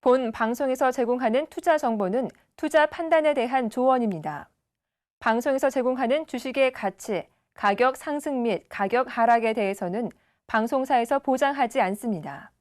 본 방송에서 제공하는 투자 정보는 투자 판단에 대한 조언입니다. 방송에서 제공하는 주식의 가치, 가격 상승 및 가격 하락에 대해서는 방송사에서 보장하지 않습니다.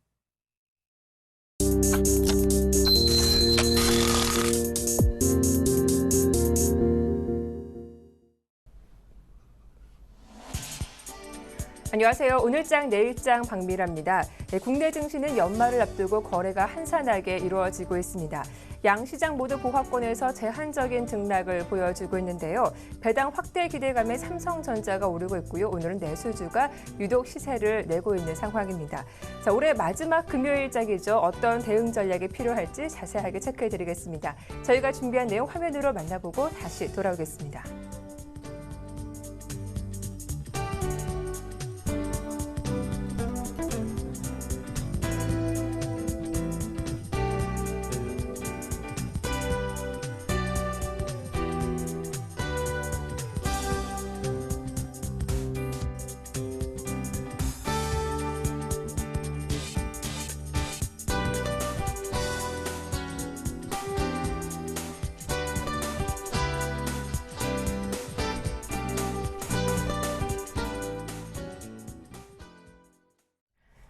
안녕하세요. 오늘장 내일장 박미라입니다. 국내 증시는 연말을 앞두고 거래가 한산하게 이루어지고 있습니다. 양 시장 모두 보합권에서 제한적인 등락을 보여주고 있는데요. 배당 확대 기대감에 삼성전자가 오르고 있고요. 오늘은 내수주가 유독 시세를 내고 있는 상황입니다. 자, 올해 마지막 금요일장이죠. 어떤 대응 전략이 필요할지 자세하게 체크해드리겠습니다. 저희가 준비한 내용 화면으로 만나보고 다시 돌아오겠습니다.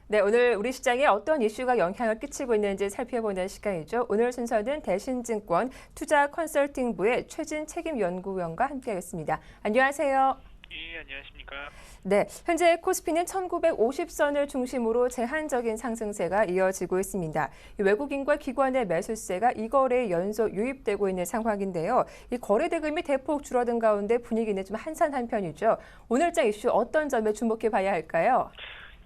네, 오늘 우리 시장에 어떤 이슈가 영향을 끼치고 있는지 살펴보는 시간이죠. 오늘 순서는 대신증권 투자 컨설팅부의 최진 책임연구원과 함께하겠습니다. 안녕하세요. 예, 안녕하십니까. 네, 현재 코스피는 1950선을 중심으로 제한적인 상승세가 이어지고 있습니다. 외국인과 기관의 매수세가 이 거래에 연속 유입되고 있는 상황인데요. 이 거래 대금이 대폭 줄어든 가운데 분위기는 좀 한산한 편이죠. 오늘장 이슈 어떤 점에 주목해 봐야 할까요?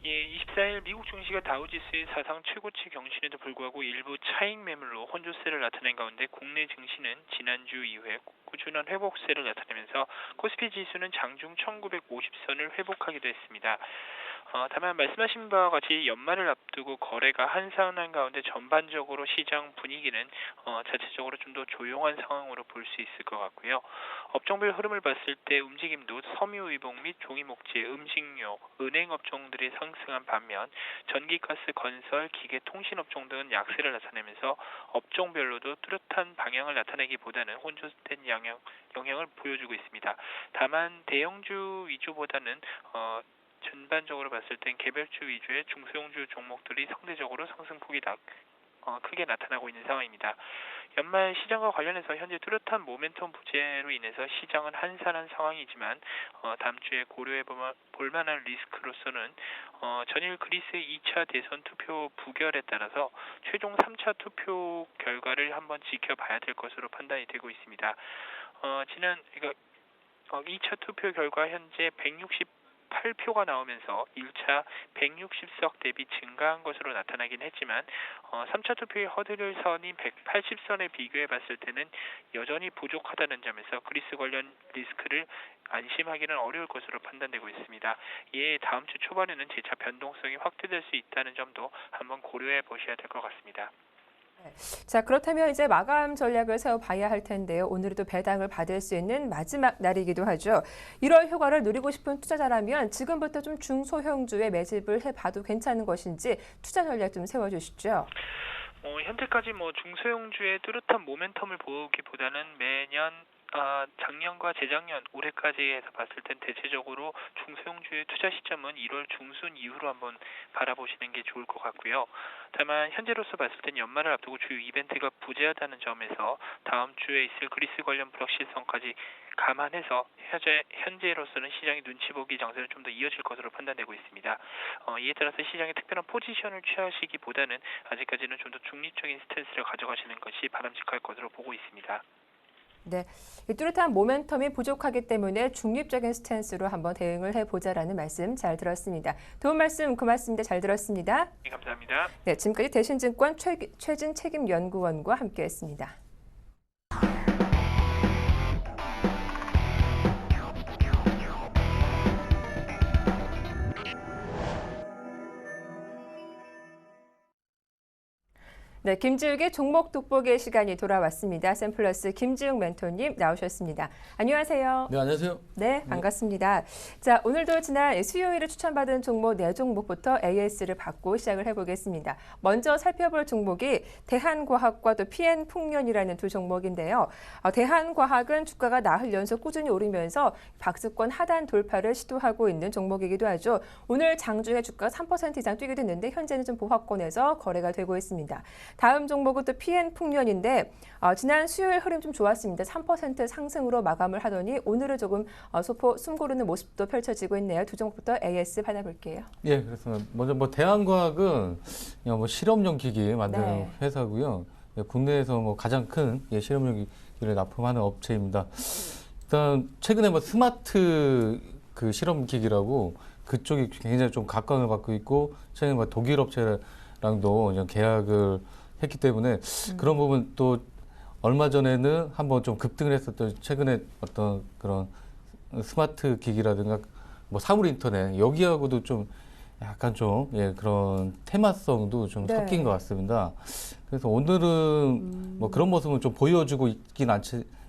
예, 24일 미국 증시가 다우지수의 사상 최고치 경신에도 불구하고 일부 차익 매물로 혼조세를 나타낸 가운데 국내 증시는 지난주 이후에 꾸준한 회복세를 나타내면서 코스피 지수는 장중 1950선을 회복하기도 했습니다. 다만 말씀하신 바와 같이 연말을 앞두고 거래가 한산한 가운데 전반적으로 시장 분위기는 자체적으로 좀 더 조용한 상황으로 볼 수 있을 것 같고요. 업종별 흐름을 봤을 때 움직임도 섬유의복 및 종이목재, 음식료, 은행 업종들이 상승한 반면 전기가스, 건설, 기계, 통신업종 등은 약세를 나타내면서 업종별로도 뚜렷한 방향을 나타내기보다는 혼조된 영향을 보여주고 있습니다. 다만 대형주 위주보다는 전반적으로 봤을 땐 개별주 위주의 중소형주 종목들이 상대적으로 상승폭이 크게 나타나고 있는 상황입니다. 연말 시장과 관련해서 현재 뚜렷한 모멘텀 부재로 인해서 시장은 한산한 상황이지만 다음 주에 고려해 볼 만한 리스크로서는 전일 그리스 2차 대선 투표 부결에 따라서 최종 3차 투표 결과를 한번 지켜봐야 될 것으로 판단이 되고 있습니다. 2차 투표 결과 현재 168표가 나오면서 1차 160석 대비 증가한 것으로 나타나긴 했지만 3차 투표의 허들 선인 180선에 비교해 봤을 때는 여전히 부족하다는 점에서 그리스 관련 리스크를 안심하기는 어려울 것으로 판단되고 있습니다. 이에 다음 주 초반에는 재차 변동성이 확대될 수 있다는 점도 한번 고려해 보셔야 될 것 같습니다. 자, 그렇다면 이제 마감 전략을 세워봐야 할 텐데요. 오늘도 배당을 받을 수 있는 마지막 날이기도 하죠. 이럴 효과를 누리고 싶은 투자자라면 지금부터 좀 중소형주에 매집을 해봐도 괜찮은 것인지 투자 전략 좀 세워주시죠. 현재까지 중소형주의 뚜렷한 모멘텀을 보기보다는 매년 작년과 재작년, 올해까지 해서 봤을 땐 대체적으로 중소형주의 투자 시점은 1월 중순 이후로 한번 바라보시는 게 좋을 것 같고요. 다만 현재로서 봤을 땐 연말을 앞두고 주요 이벤트가 부재하다는 점에서 다음 주에 있을 그리스 관련 불확실성까지 감안해서 현재로서는 시장의 눈치 보기 장세는 좀 더 이어질 것으로 판단되고 있습니다. 이에 따라서 시장의 특별한 포지션을 취하시기보다는 아직까지는 좀 더 중립적인 스탠스를 가져가시는 것이 바람직할 것으로 보고 있습니다. 네, 이 뚜렷한 모멘텀이 부족하기 때문에 중립적인 스탠스로 한번 대응을 해보자라는 말씀 잘 들었습니다. 도움 말씀 고맙습니다. 잘 들었습니다. 네, 감사합니다. 네, 지금까지 대신증권 최진 책임연구원과 함께했습니다. 네, 김지욱의 종목 돋보기 시간이 돌아왔습니다. 샘플러스 김지욱 멘토님 나오셨습니다. 안녕하세요. 네, 안녕하세요. 네, 반갑습니다. 자, 오늘도 지난 수요일에 추천받은 종목 4종목부터 AS를 받고 시작을 해보겠습니다. 먼저 살펴볼 종목이 대한과학과 또 PN풍년이라는 두 종목인데요. 대한과학은 주가가 나흘 연속 꾸준히 오르면서 박스권 하단 돌파를 시도하고 있는 종목이기도 하죠. 오늘 장중에 주가가 3% 이상 뛰게 됐는데 현재는 좀 보합권에서 거래가 되고 있습니다. 다음 종목은 또 PN풍년인데 지난 수요일 흐름 좀 좋았습니다. 3% 상승으로 마감을 하더니 오늘은 조금 소폭 숨고르는 모습도 펼쳐지고 있네요. 두 종목부터 AS 받아볼게요. 예, 그래서 먼저 대한과학은 뭐 실험용 기기 만드는 네. 회사고요. 예, 국내에서 뭐 가장 큰 실험용 기기를 납품하는 업체입니다. 일단 최근에 뭐 스마트 그 실험 기기라고 그쪽이 굉장히 좀 각광을 받고 있고 최근에 뭐 독일 업체랑도 이제 계약을 했기 때문에 그런 부분 또 얼마 전에는 한번 좀 급등을 했었던 최근에 어떤 그런 스마트 기기라든가 뭐 사물 인터넷 여기하고도 좀 약간 좀 그런 테마성도 좀 네. 섞인 것 같습니다. 그래서 오늘은 뭐 그런 모습은 좀 보여주고 있긴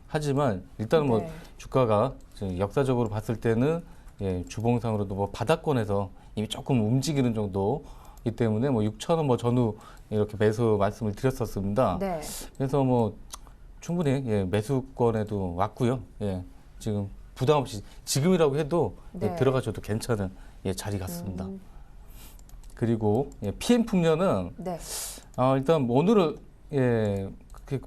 하지만 일단은 뭐 네. 주가가 지금 역사적으로 봤을 때는 주봉상으로도 뭐 바닥권에서 이미 조금 움직이는 정도이기 때문에 뭐 6,000원 뭐 전후 이렇게 매수 말씀을 드렸었습니다. 네. 그래서 뭐 충분히 매수권에도 왔고요. 지금 부담 없이 지금이라고 해도 네. 들어가셔도 괜찮은 자리 같습니다. 그리고 PN풍년은 네. 일단 뭐 오늘은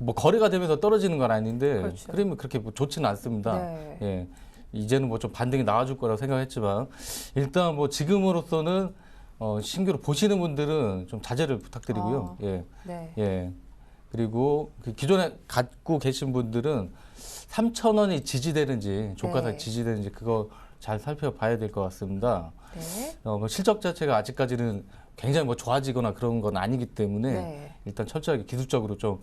뭐 거래가 되면서 떨어지는 건 아닌데 그렇죠. 그러면 그렇게 뭐 좋지는 않습니다. 네. 이제는 뭐 좀 반등이 나와줄 거라고 생각했지만 일단 뭐 지금으로서는 신규로 보시는 분들은 좀 자제를 부탁드리고요. 네. 그리고 그 기존에 갖고 계신 분들은 3,000원이 지지되는지 조가상 네. 지지되는지 그거 잘 살펴봐야 될 것 같습니다. 네. 뭐 실적 자체가 아직까지는 굉장히 뭐 좋아지거나 그런 건 아니기 때문에 네. 일단 철저하게 기술적으로 좀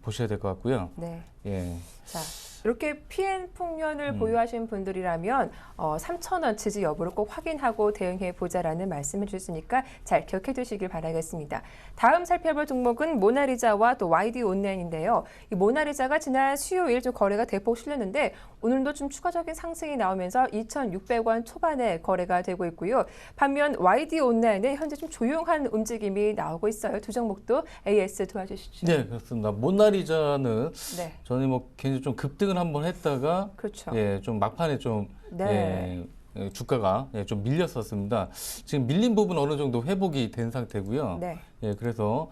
보셔야 될 것 같고요. 네. 예. 자, 이렇게 PN풍년을 보유하신 분들이라면 3,000원 지지 여부를 꼭 확인하고 대응해 보자라는 말씀을 주셨으니까 잘 기억해 두시길 바라겠습니다. 다음 살펴볼 종목은 모나리자와 또 YD 온라인인데요. 이 모나리자가 지난 수요일 좀 거래가 대폭 실렸는데 오늘도 좀 추가적인 상승이 나오면서 2,600원 초반에 거래가 되고 있고요. 반면 YD 온라인은 현재 좀 조용한 움직임이 나오고 있어요. 두 종목도 AS 도와주시죠. 네, 그렇습니다. 모나리자는 네. 저는 뭐 굉장히 좀 급등을 한번 했다가 그렇죠. 좀 막판에 좀 네. 주가가 좀 밀렸었습니다. 지금 밀린 부분 어느 정도 회복이 된 상태고요. 네. 그래서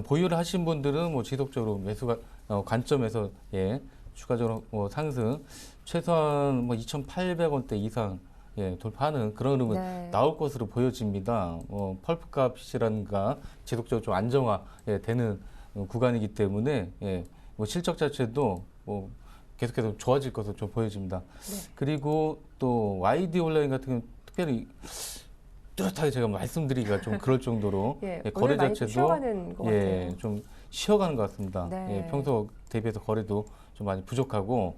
보유를 하신 분들은 뭐 지속적으로 매수가 관점에서 추가적으로 뭐 상승 최소한 뭐 2,800원대 이상 돌파하는 그런 흐름은 네. 나올 것으로 보여집니다. 펄프 값이라든가 지속적으로 좀 안정화 되는 구간이기 때문에 뭐 실적 자체도 뭐 계속해서 좋아질 것으로 좀 보여집니다. 네. 그리고 또 YD 온라인 같은 경우는 특별히 뚜렷하게 제가 말씀드리기가 좀 그럴 정도로 거래 오늘 많이 자체도 쉬어가는 것 같아요. 좀 쉬어가는 것 같습니다. 네. 평소 대비해서 거래도 좀 많이 부족하고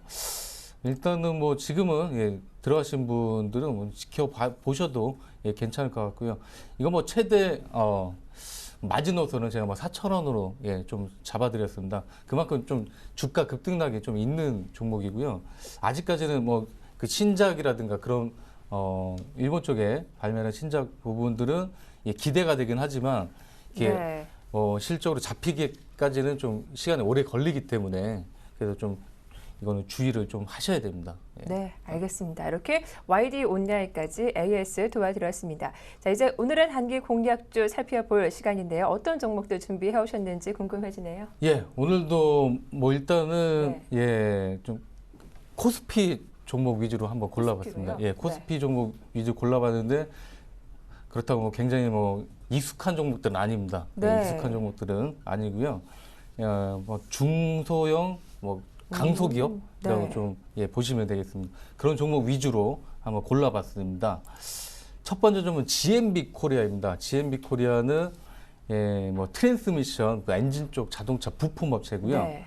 일단은 뭐 지금은 들어가신 분들은 뭐 지켜보셔도 괜찮을 것 같고요. 이거 뭐 최대 마지노선은 제가 뭐 4,000원으로 좀 잡아드렸습니다. 그만큼 좀 주가 급등락이 좀 있는 종목이고요. 아직까지는 뭐 그 신작이라든가 그런 일본 쪽에 발매한 신작 부분들은 기대가 되긴 하지만 이게 네. 실적으로 잡히기까지는 좀 시간이 오래 걸리기 때문에 그래서 좀 이거는 주의를 좀 하셔야 됩니다. 네, 알겠습니다. 이렇게 YD 온라인까지 AS 도와드렸습니다. 자, 이제 오늘은 한기 공략주 살펴볼 시간인데요. 어떤 종목들 준비해 오셨는지 궁금해지네요. 오늘도 뭐 일단은 좀 코스피 종목 위주로 한번 골라봤습니다. 코스피로요? 코스피 종목 위주 골라봤는데 그렇다고 뭐 굉장히 뭐 익숙한 종목들은 아닙니다. 네. 익숙한 종목들은 아니고요. 뭐 중소형 뭐 강소기업이라고 네. 좀 보시면 되겠습니다. 그런 종목 위주로 한번 골라봤습니다. 첫 번째 종목은 GMB 코리아입니다. GMB 코리아는 뭐 트랜스미션, 그 엔진 쪽 자동차 부품 업체고요. 네.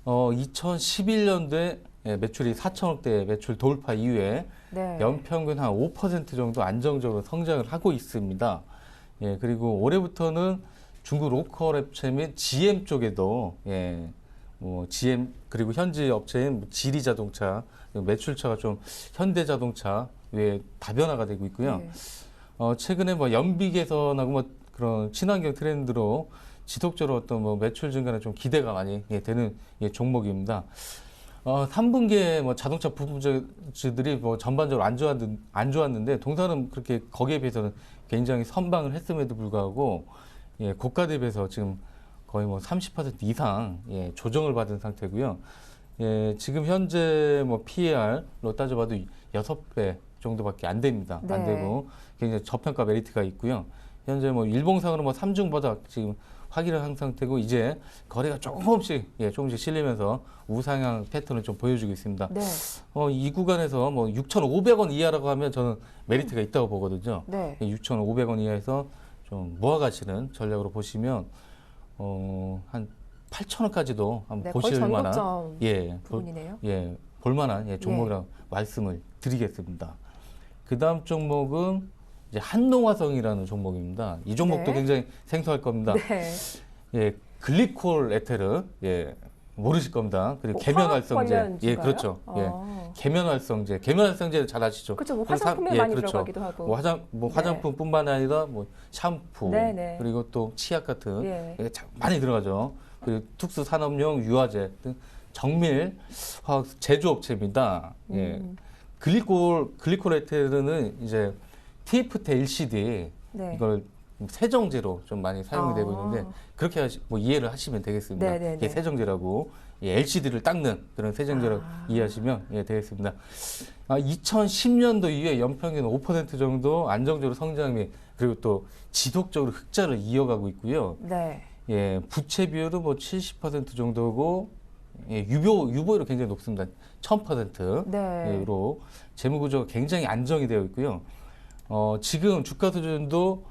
2011년도에 매출이 4천억대 매출 돌파 이후에 네. 연평균 한 5% 정도 안정적으로 성장을 하고 있습니다. 그리고 올해부터는 중국 로컬 업체 및 GM 쪽에도 뭐 GM 그리고 현지 업체인 뭐 지리자동차, 매출처가 좀 현대자동차 외에 다변화가 되고 있고요. 네. 최근에 뭐 연비 개선하고 뭐 그런 친환경 트렌드로 지속적으로 어떤 뭐 매출 증가는 좀 기대가 많이 되는 종목입니다. 3분기에 뭐 자동차 부품주들이 뭐 전반적으로 안 좋았는데 동사는 그렇게 거기에 비해서는 굉장히 선방을 했음에도 불구하고 고가 대비해서 지금 거의 뭐 30% 이상 조정을 받은 상태고요. 지금 현재 뭐 PER로 따져봐도 6배 정도밖에 안 됩니다. 안 네. 되고 굉장히 저평가 메리트가 있고요. 현재 뭐 일봉상으로 뭐 3중보다 지금 확인을 한 상태고 이제 거래가 조금씩 실리면서 우상향 패턴을 좀 보여주고 있습니다. 네. 이 구간에서 뭐 6,500원 이하라고 하면 저는 메리트가 있다고 보거든요. 네. 6,500원 이하에서 좀 모아가시는 전략으로 보시면 한 8,000원까지도 한번 네, 거의 보실 만한 전고점 부분이네요. 볼만한 종목이라고 말씀을 드리겠습니다. 그 다음 종목은 이제 한농화성이라는 종목입니다. 이 종목도 네. 굉장히 생소할 겁니다. 네. 글리콜 에테르, 모르실 겁니다. 그리고 뭐 계면활성제, 화학 관련주인가요? 그렇죠. 계면활성제는 잘 아시죠? 그렇죠. 뭐 화장품에 많이 그렇죠. 들어가기도 하고. 뭐 화장품뿐만 아니라 뭐 샴푸, 네. 그리고 또 치약 같은 예. 참 많이 들어가죠. 그리고 특수 산업용 유화제 등 정밀 화학 제조업체입니다. 글리콜 에테르는 이제 TFT LCD 네. 이걸 세정제로 좀 많이 사용이 되고 있는데 그렇게 뭐 이해를 하시면 되겠습니다. 네네네. 이게 세정제라고 LCD를 닦는 그런 세정제라고 이해하시면 되겠습니다. 2010년도 이후에 연평균 5% 정도 안정적으로 성장 및 그리고 또 지속적으로 흑자를 이어가고 있고요. 네. 부채 비율은 뭐 70% 정도고 유보율은 굉장히 높습니다. 1000%로 네. 재무 구조가 굉장히 안정이 되어 있고요. 지금 주가 수준도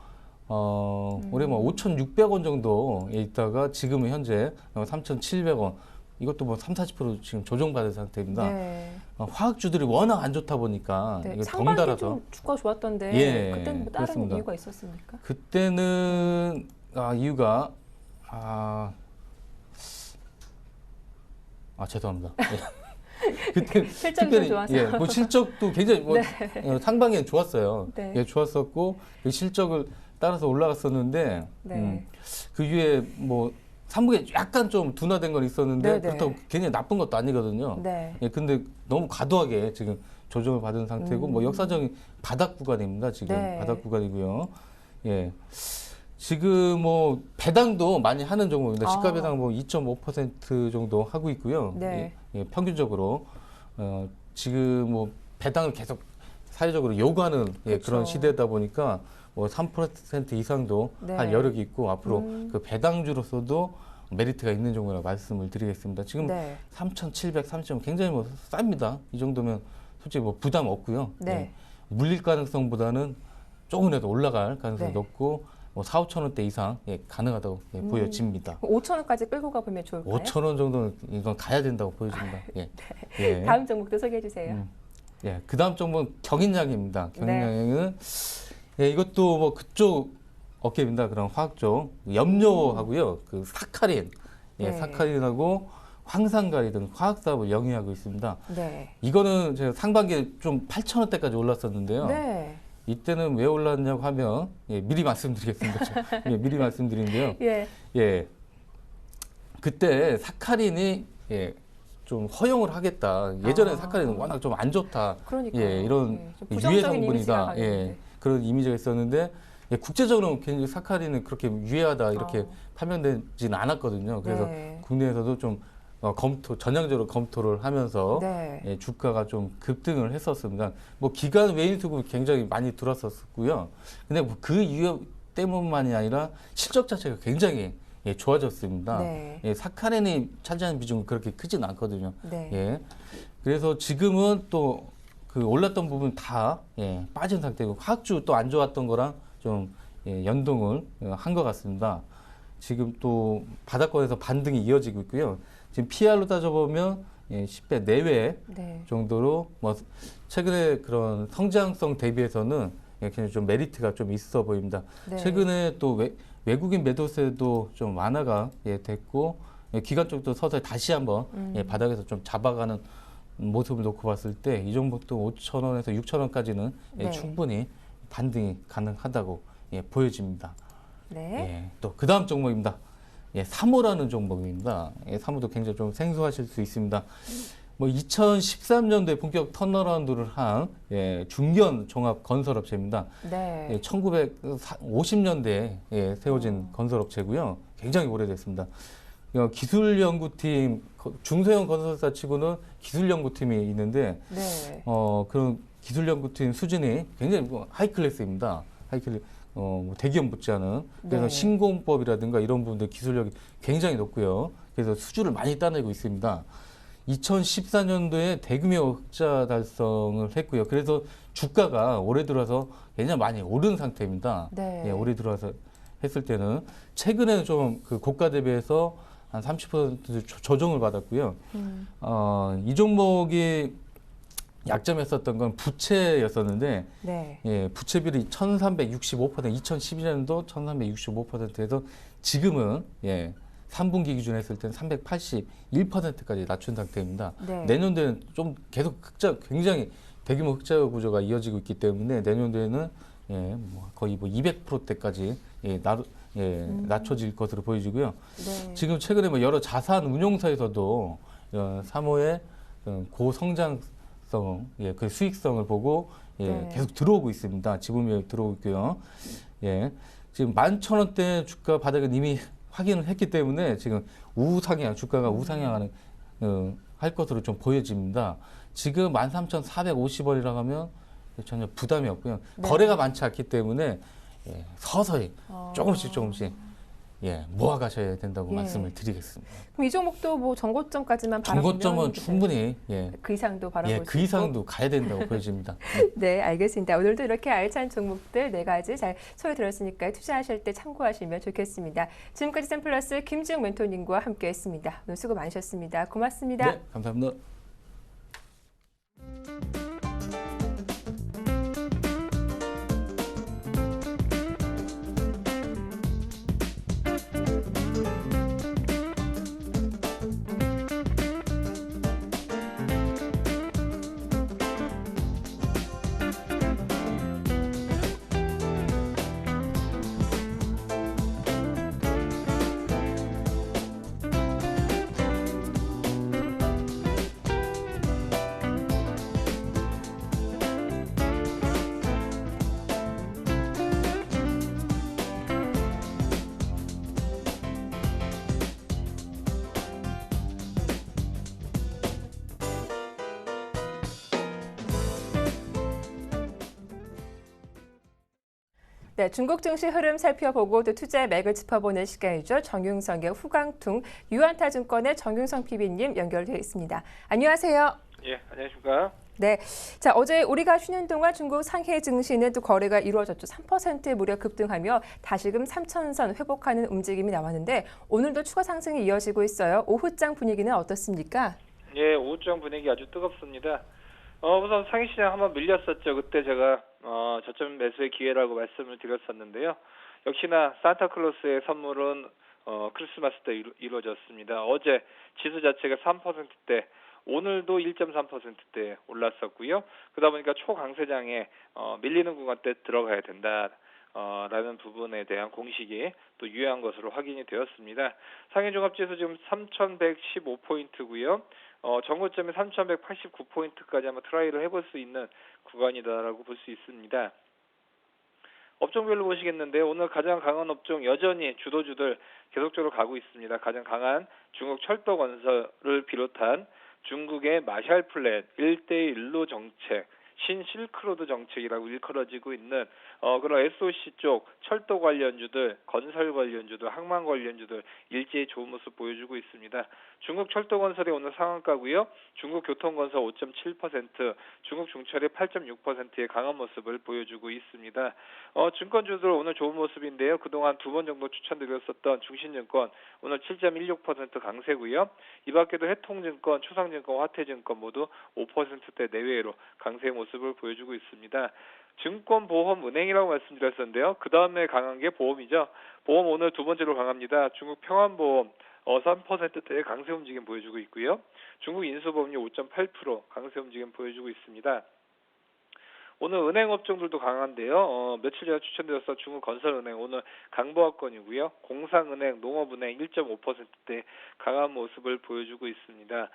올해 뭐 5,600원 정도에 있다가 지금은 현재 3,700원. 이것도 뭐 30-40% 지금 조정받은 상태입니다. 네. 화학주들이 워낙 안 좋다 보니까 네. 이거 상반기 덩달아서 좀 주가 좋았던데 그때는 뭐 다른 그렇습니다. 이유가 있었습니까? 그때는 이유가 죄송합니다. 그때 실적이 좀 좋아서. 뭐 실적도 굉장히 뭐 상반기엔 좋았어요. 네. 좋았었고 그 실적을 따라서 올라갔었는데 네. 그 이후에 뭐 3분기에 약간 좀 둔화된 건 있었는데 네네. 그렇다고 굉장히 나쁜 것도 아니거든요. 네. 근데 너무 과도하게 지금 조정을 받은 상태고 뭐 역사적인 바닥 구간입니다. 지금 네. 바닥 구간이고요. 지금 뭐 배당도 많이 하는 종목입니다. 시가 배당 뭐 2.5% 정도 하고 있고요. 네. 평균적으로 지금 뭐 배당을 계속 사회적으로 요구하는 그렇죠. 그런 시대다 보니까 뭐 3% 이상도 네. 할 여력이 있고 앞으로 그 배당주로서도 메리트가 있는 종목이라고 말씀을 드리겠습니다. 지금 네. 3,730원 굉장히 뭐 쌉니다. 이 정도면 솔직히 뭐 부담 없고요. 네. 물릴 가능성보다는 조금이라도 올라갈 가능성이 네. 높고 뭐 4,000-5,000원대 이상 가능하다고 보여집니다. 5,000원까지 끌고 가보면 좋을까요? 5,000원 정도는 이건 가야 된다고 보여집니다. 다음 종목도 소개해 주세요. 그 다음 종목은 경인양입니다. 네. 경인양은 이것도 뭐 그쪽 업계입니다. 그런 화학 쪽 염료하고요, 그 사카린, 네. 사카린하고 황산가리 등 화학 사업을 영위하고 있습니다. 네. 이거는 제가 상반기에 좀 8,000원대까지 올랐었는데요. 네. 이때는 왜 올랐냐고 하면 미리 말씀드리겠습니다. 미리 말씀드리는데요. 예. 그때 사카린이 좀 허용을 하겠다. 예전에 사카린은 워낙 좀 안 좋다. 그러니까요. 이런 좀 유해 부정적인 이미지가 성분이다. 강했는데. 그런 이미지가 있었는데 국제적으로는 굉장히 사카린은 그렇게 유해하다 이렇게 판명되지는 않았거든요. 그래서 네. 국내에서도 좀 전향적으로 검토를 하면서 네. 주가가 좀 급등을 했었습니다. 뭐 기관 외인 수급이 굉장히 많이 들어왔었고요. 근데 뭐그 이유 때문만이 아니라 실적 자체가 굉장히 좋아졌습니다. 네. 사카린이 차지하는 비중은 그렇게 크지는 않거든요. 네. 그래서 지금은 또 그 올랐던 부분 다 빠진 상태고 화학주 또 안 좋았던 거랑 좀 연동을 한 것 같습니다. 지금 또 바닥권에서 반등이 이어지고 있고요. 지금 PR로 따져보면 10배 내외 네. 정도로 뭐 최근에 그런 성장성 대비해서는 굉장히 좀 메리트가 좀 있어 보입니다. 네. 최근에 또 외국인 매도세도 좀 완화가 됐고 기관 쪽도 서서히 다시 한번 바닥에서 좀 잡아가는 모습을 놓고 봤을 때 이 종목도 5,000원에서 6,000원까지는 네. 충분히 반등이 가능하다고 보여집니다. 네. 또 그 다음 종목입니다. 사모라는 종목입니다. 사모도 굉장히 좀 생소하실 수 있습니다. 2013년도에 본격 턴어라운드를 한 중견 종합 건설업체입니다. 네. 1950년대에 세워진 건설업체고요. 굉장히 오래됐습니다. 기술연구팀, 중소형 건설사 치고는 기술연구팀이 있는데 네. 그런 기술연구팀 수준이 굉장히 하이클래스입니다. 대기업 못지않은. 그래서 네. 신공법이라든가 이런 부분들 기술력이 굉장히 높고요. 그래서 수주를 많이 따내고 있습니다. 2014년도에 대규모 흑자 달성을 했고요. 그래서 주가가 올해 들어서 굉장히 많이 오른 상태입니다. 네. 올해 들어서 했을 때는 최근에는 좀 그 고가 대비해서 한 30% 조정을 받았고요. 이 종목이 약점했었던 건 부채였었는데 네. 부채비율이 1365%, 2012년도 1365%에서 지금은 3분기 기준 했을 때는 381%까지 낮춘 상태입니다. 네. 내년도에는 좀 계속 굉장히 대규모 흑자 구조가 이어지고 있기 때문에 내년도에는 거의 200%대까지 낮춰질 것으로 보여지고요. 네. 지금 최근에 여러 자산 운용사에서도 사모의 고성장성, 그 수익성을 보고 네. 계속 들어오고 있습니다. 지분이 들어오고 있고요. 지금 11,000원대 주가 바닥은 이미 확인을 했기 때문에 지금 주가가 우상향하는 할 것으로 좀 보여집니다. 지금 13,450원이라고 하면 전혀 부담이 없고요. 네. 거래가 많지 않기 때문에 서서히 조금씩 모아가셔야 된다고 말씀을 드리겠습니다. 그럼 이 종목도 전고점까지만 바라보면 전고점은 충분히 그 이상도 바라볼 수 그 있고. 이상도 가야 된다고 보여집니다. 네, 알겠습니다. 오늘도 이렇게 알찬 종목들 4가지 잘 소개드렸으니까 투자하실 때 참고하시면 좋겠습니다. 지금까지 샘플러스 김지웅 멘토님과 함께했습니다. 오늘 수고 많으셨습니다. 고맙습니다. 네, 감사합니다. 네, 중국 증시 흐름 살펴보고 또 투자의 맥을 짚어보는 시간이죠. 정윤성의 후광퉁 유한타증권의 정윤성 PB님 연결되어 있습니다. 안녕하세요. 예, 안녕하십니까? 네, 자 어제 우리가 쉬는 동안 중국 상해 증시는 또 거래가 이루어졌죠. 3% 무려 급등하며 다시금 3천선 회복하는 움직임이 나왔는데 오늘도 추가 상승이 이어지고 있어요. 오후장 분위기는 어떻습니까? 예, 오후장 분위기 아주 뜨겁습니다. 우선 상해시장 한번 밀렸었죠. 그때 제가 저점 매수의 기회라고 말씀을 드렸었는데요. 역시나 산타클로스의 선물은 크리스마스 때 이루어졌습니다. 어제 지수 자체가 3%대, 오늘도 1.3%대 올랐었고요. 그러다 보니까 초강세장에 밀리는 구간 때 들어가야 된다. 라는 부분에 대한 공식이 또 유효한 것으로 확인이 되었습니다. 상해종합지수 지금 3,115포인트고요. 전고점이 3,189포인트까지 한번 트라이를 해볼 수 있는 구간이다라고 볼 수 있습니다. 업종별로 보시겠는데 오늘 가장 강한 업종 여전히 주도주들 계속적으로 가고 있습니다. 가장 강한 중국 철도건설을 비롯한 중국의 마샬 플랜 1대1로 정책, 신실크로드 정책이라고 일컬어지고 있는 그런 SOC 쪽 철도 관련주들, 건설 관련주들, 항만 관련주들 일제히 좋은 모습 보여주고 있습니다. 중국 철도건설이 오늘 상한가고요. 중국 교통건설 5.7%, 중국 중철이 8.6%의 강한 모습을 보여주고 있습니다. 증권주들 오늘 좋은 모습인데요. 그동안 2번 정도 추천드렸었던 중신증권 오늘 7.16% 강세고요. 이 밖에도 해통증권, 추상증권, 화태증권 모두 5%대 내외로 강세 모습을 보여주고 있습니다. 증권, 보험, 은행이라고 말씀드렸었는데요. 그 다음에 강한 게 보험이죠. 보험 오늘 두 번째로 강합니다. 중국 평안보험 3%대의 강세 움직임 보여주고 있고요. 중국 인수보험료 5.8% 강세 움직임 보여주고 있습니다. 오늘 은행 업종들도 강한데요. 며칠 전에 추천드렸어 중국 건설은행 오늘 강보합권이고요. 공상은행, 농업은행 1.5%대 강한 모습을 보여주고 있습니다.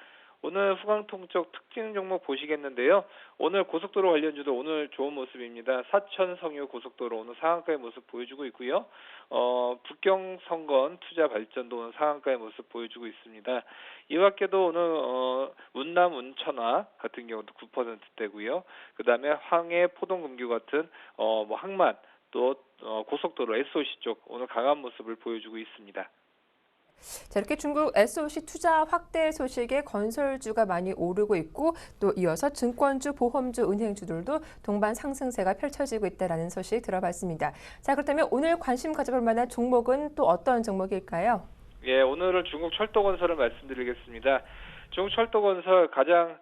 오늘 후광통 쪽 특징 종목 보시겠는데요. 오늘 고속도로 관련주도 오늘 좋은 모습입니다. 사천 성유 고속도로 오늘 상한가의 모습 보여주고 있고요. 북경성건 투자 발전도 오늘 상한가의 모습 보여주고 있습니다. 이 밖에도 오늘 운남 운천화 같은 경우도 9%대고요. 그다음에 황해 포동금규 같은 뭐 항만 또 고속도로 SOC 쪽 오늘 강한 모습을 보여주고 있습니다. 자, 이렇게 중국 SOC 투자 확대 소식에 건설주가 많이 오르고 있고 또 이어서 증권주, 보험주, 은행주들도 동반 상승세가 펼쳐지고 있다는 소식 들어봤습니다. 자, 그렇다면 오늘 관심 가져볼 만한 종목은 또 어떤 종목일까요? 예, 오늘은 중국 철도건설을 말씀드리겠습니다. 중국 철도건설 가장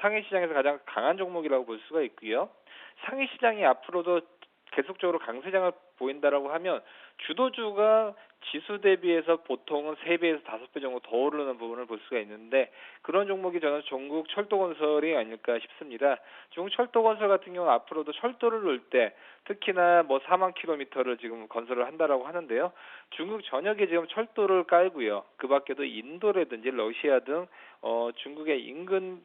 상해 시장에서 가장 강한 종목이라고 볼 수가 있고요. 상해 시장이 앞으로도 계속적으로 강세장을 보인다라고 하면 주도주가 지수 대비해서 보통은 3배에서 5배 정도 더 오르는 부분을 볼 수가 있는데 그런 종목이 저는 중국 철도건설이 아닐까 싶습니다. 중국 철도건설 같은 경우는 앞으로도 철도를 놓을 때 특히나 뭐 4만 킬로미터를 지금 건설을 한다라고 하는데요. 중국 전역에 지금 철도를 깔고요. 그 밖에도 인도라든지 러시아 등 중국의 인근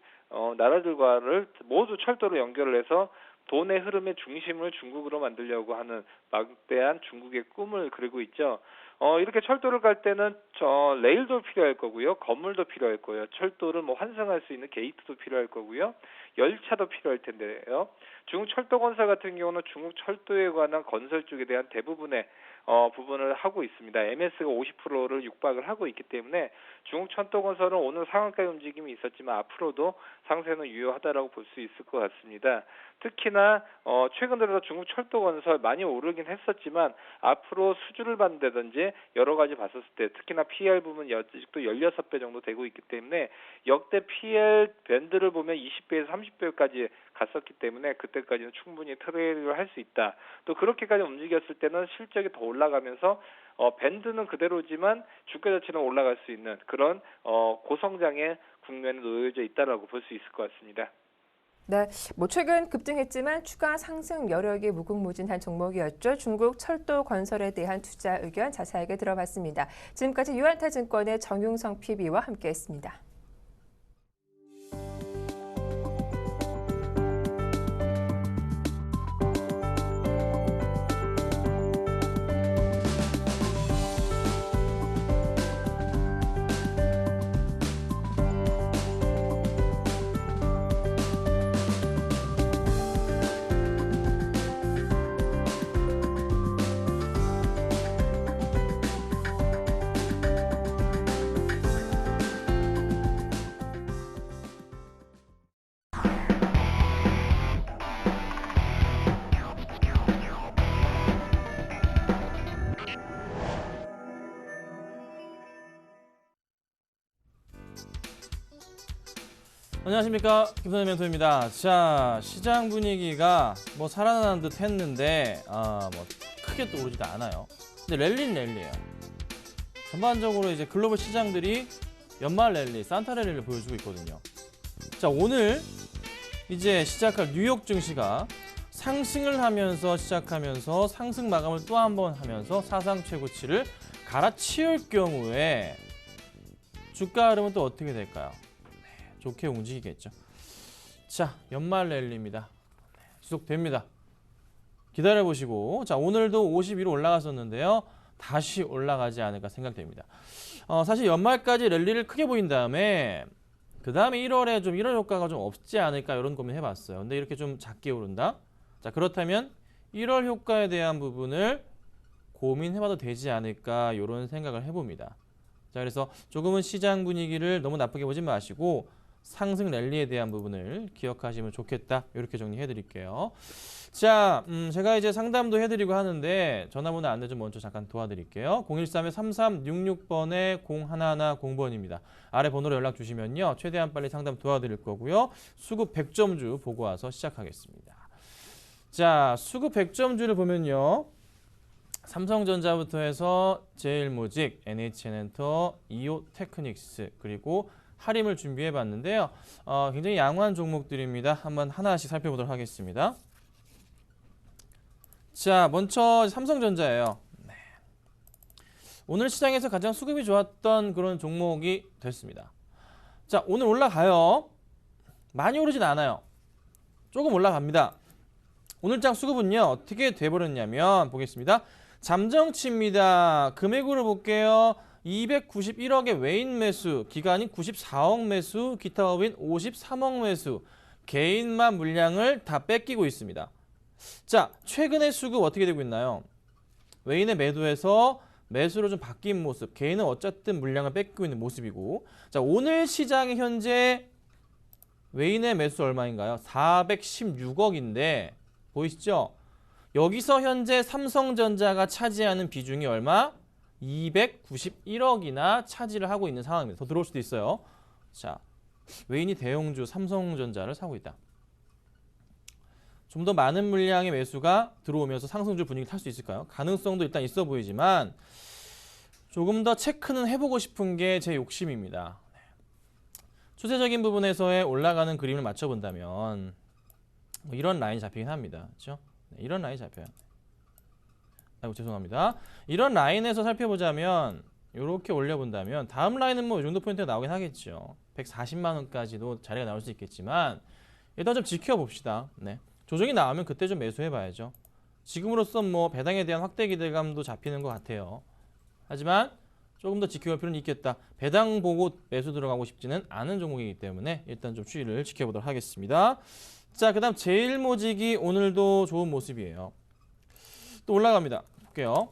나라들과를 모두 철도로 연결을 해서 돈의 흐름의 중심을 중국으로 만들려고 하는 막대한 중국의 꿈을 그리고 있죠. 이렇게 철도를 갈 때는 레일도 필요할 거고요. 건물도 필요할 거예요. 철도를 뭐 환승할 수 있는 게이트도 필요할 거고요. 열차도 필요할 텐데요. 중국 철도건설 같은 경우는 중국 철도에 관한 건설 쪽에 대한 대부분의 부분을 하고 있습니다. MS가 50%를 육박을 하고 있기 때문에 중국 철도건설은 오늘 상한가의 움직임이 있었지만 앞으로도 상세는 유효하다라고 볼 수 있을 것 같습니다. 특히나 최근 들어서 중국 철도건설 많이 오르긴 했었지만 앞으로 수주를 받는다든지 여러 가지 봤었을 때 특히나 PER 부분 아직도 16배 정도 되고 있기 때문에 역대 PER 밴드를 보면 20배에서 30배까지 갔었기 때문에 그때까지는 충분히 트레이드를 할 수 있다. 또 그렇게까지 움직였을 때는 실적이 더 올라가면서 밴드는 그대로지만 주가 자체는 올라갈 수 있는 그런 고성장의 국면에 놓여져 있다라고 볼 수 있을 것 같습니다. 네, 뭐 최근 급등했지만 추가 상승 여력이 무궁무진한 종목이었죠. 중국 철도 건설에 대한 투자 의견 자세하게 들어봤습니다. 지금까지 유한타증권의 정용성 PB와 함께했습니다. 안녕하십니까, 김선현 멘토입니다. 자, 시장 분위기가 뭐 살아나는 듯 했는데 뭐 크게 또 오르지도 않아요. 근데 랠리는 랠리예요. 전반적으로 이제 글로벌 시장들이 연말 랠리, 산타 랠리를 보여주고 있거든요. 자, 오늘 이제 시작할 뉴욕 증시가 상승을 하면서 시작하면서 상승 마감을 또 한 번 하면서 사상 최고치를 갈아치울 경우에 주가 흐름은 또 어떻게 될까요? 좋게 움직이겠죠. 자, 연말 랠리입니다. 지속됩니다. 기다려보시고, 자, 오늘도 52로 올라갔었는데요. 다시 올라가지 않을까 생각됩니다. 사실 연말까지 랠리를 크게 보인 다음에 그 다음에 1월에 좀 1월 효과가 좀 없지 않을까 이런 고민 해봤어요. 근데 이렇게 좀 작게 오른다. 자, 그렇다면 1월 효과에 대한 부분을 고민해봐도 되지 않을까 이런 생각을 해봅니다. 자, 그래서 조금은 시장 분위기를 너무 나쁘게 보지 마시고 상승 랠리에 대한 부분을 기억하시면 좋겠다. 이렇게 정리해 드릴게요. 자, 제가 이제 상담도 해드리고 하는데 전화번호 안내 좀 먼저 잠깐 도와드릴게요. 013-3366번에 0110번입니다. 아래 번호로 연락 주시면요. 최대한 빨리 상담 도와드릴 거고요. 수급 100점주 보고 와서 시작하겠습니다. 자, 수급 100점주를 보면요. 삼성전자부터 해서 제일모직, NHN엔터, 이오테크닉스 그리고 하림을 준비해 봤는데요. 굉장히 양호한 종목들입니다. 한번 하나씩 살펴보도록 하겠습니다. 자, 먼저 삼성전자예요. 네. 오늘 시장에서 가장 수급이 좋았던 그런 종목이 됐습니다. 자, 오늘 올라가요. 많이 오르진 않아요. 조금 올라갑니다. 오늘장 수급은요, 어떻게 돼버렸냐면 보겠습니다. 잠정치입니다. 금액으로 볼게요. 291억의 외인 매수, 기관인 94억 매수, 기타 법인 53억 매수, 개인만 물량을 다 뺏기고 있습니다. 자, 최근의 수급 어떻게 되고 있나요? 외인의 매도에서 매수로 좀 바뀐 모습, 개인은 어쨌든 물량을 뺏기고 있는 모습이고, 자, 오늘 시장의 현재 외인의 매수 얼마인가요? 416억인데 보이시죠? 여기서 현재 삼성전자가 차지하는 비중이 얼마? 291억이나 차지를 하고 있는 상황입니다. 더 들어올 수도 있어요. 자, 외인이 대형주 삼성전자를 사고 있다. 좀 더 많은 물량의 매수가 들어오면서 상승주 분위기를 탈 수 있을까요? 가능성도 일단 있어 보이지만 조금 더 체크는 해보고 싶은 게 제 욕심입니다. 추세적인 부분에서의 올라가는 그림을 맞춰본다면 뭐 이런 라인이 잡히긴 합니다. 그렇죠? 네, 이런 라인이 잡혀요. 아이고 죄송합니다. 이런 라인에서 살펴보자면 이렇게 올려본다면 다음 라인은 뭐 이 정도 포인트가 나오긴 하겠죠. 140만 원까지도 자리가 나올 수 있겠지만 일단 좀 지켜봅시다. 네. 조정이 나오면 그때 좀 매수해봐야죠. 지금으로서 뭐 배당에 대한 확대 기대감도 잡히는 것 같아요. 하지만 조금 더 지켜볼 필요는 있겠다. 배당 보고 매수 들어가고 싶지는 않은 종목이기 때문에 일단 좀 추이를 지켜보도록 하겠습니다. 자, 그 다음 제일모직이 오늘도 좋은 모습이에요. 또 올라갑니다. 볼게요.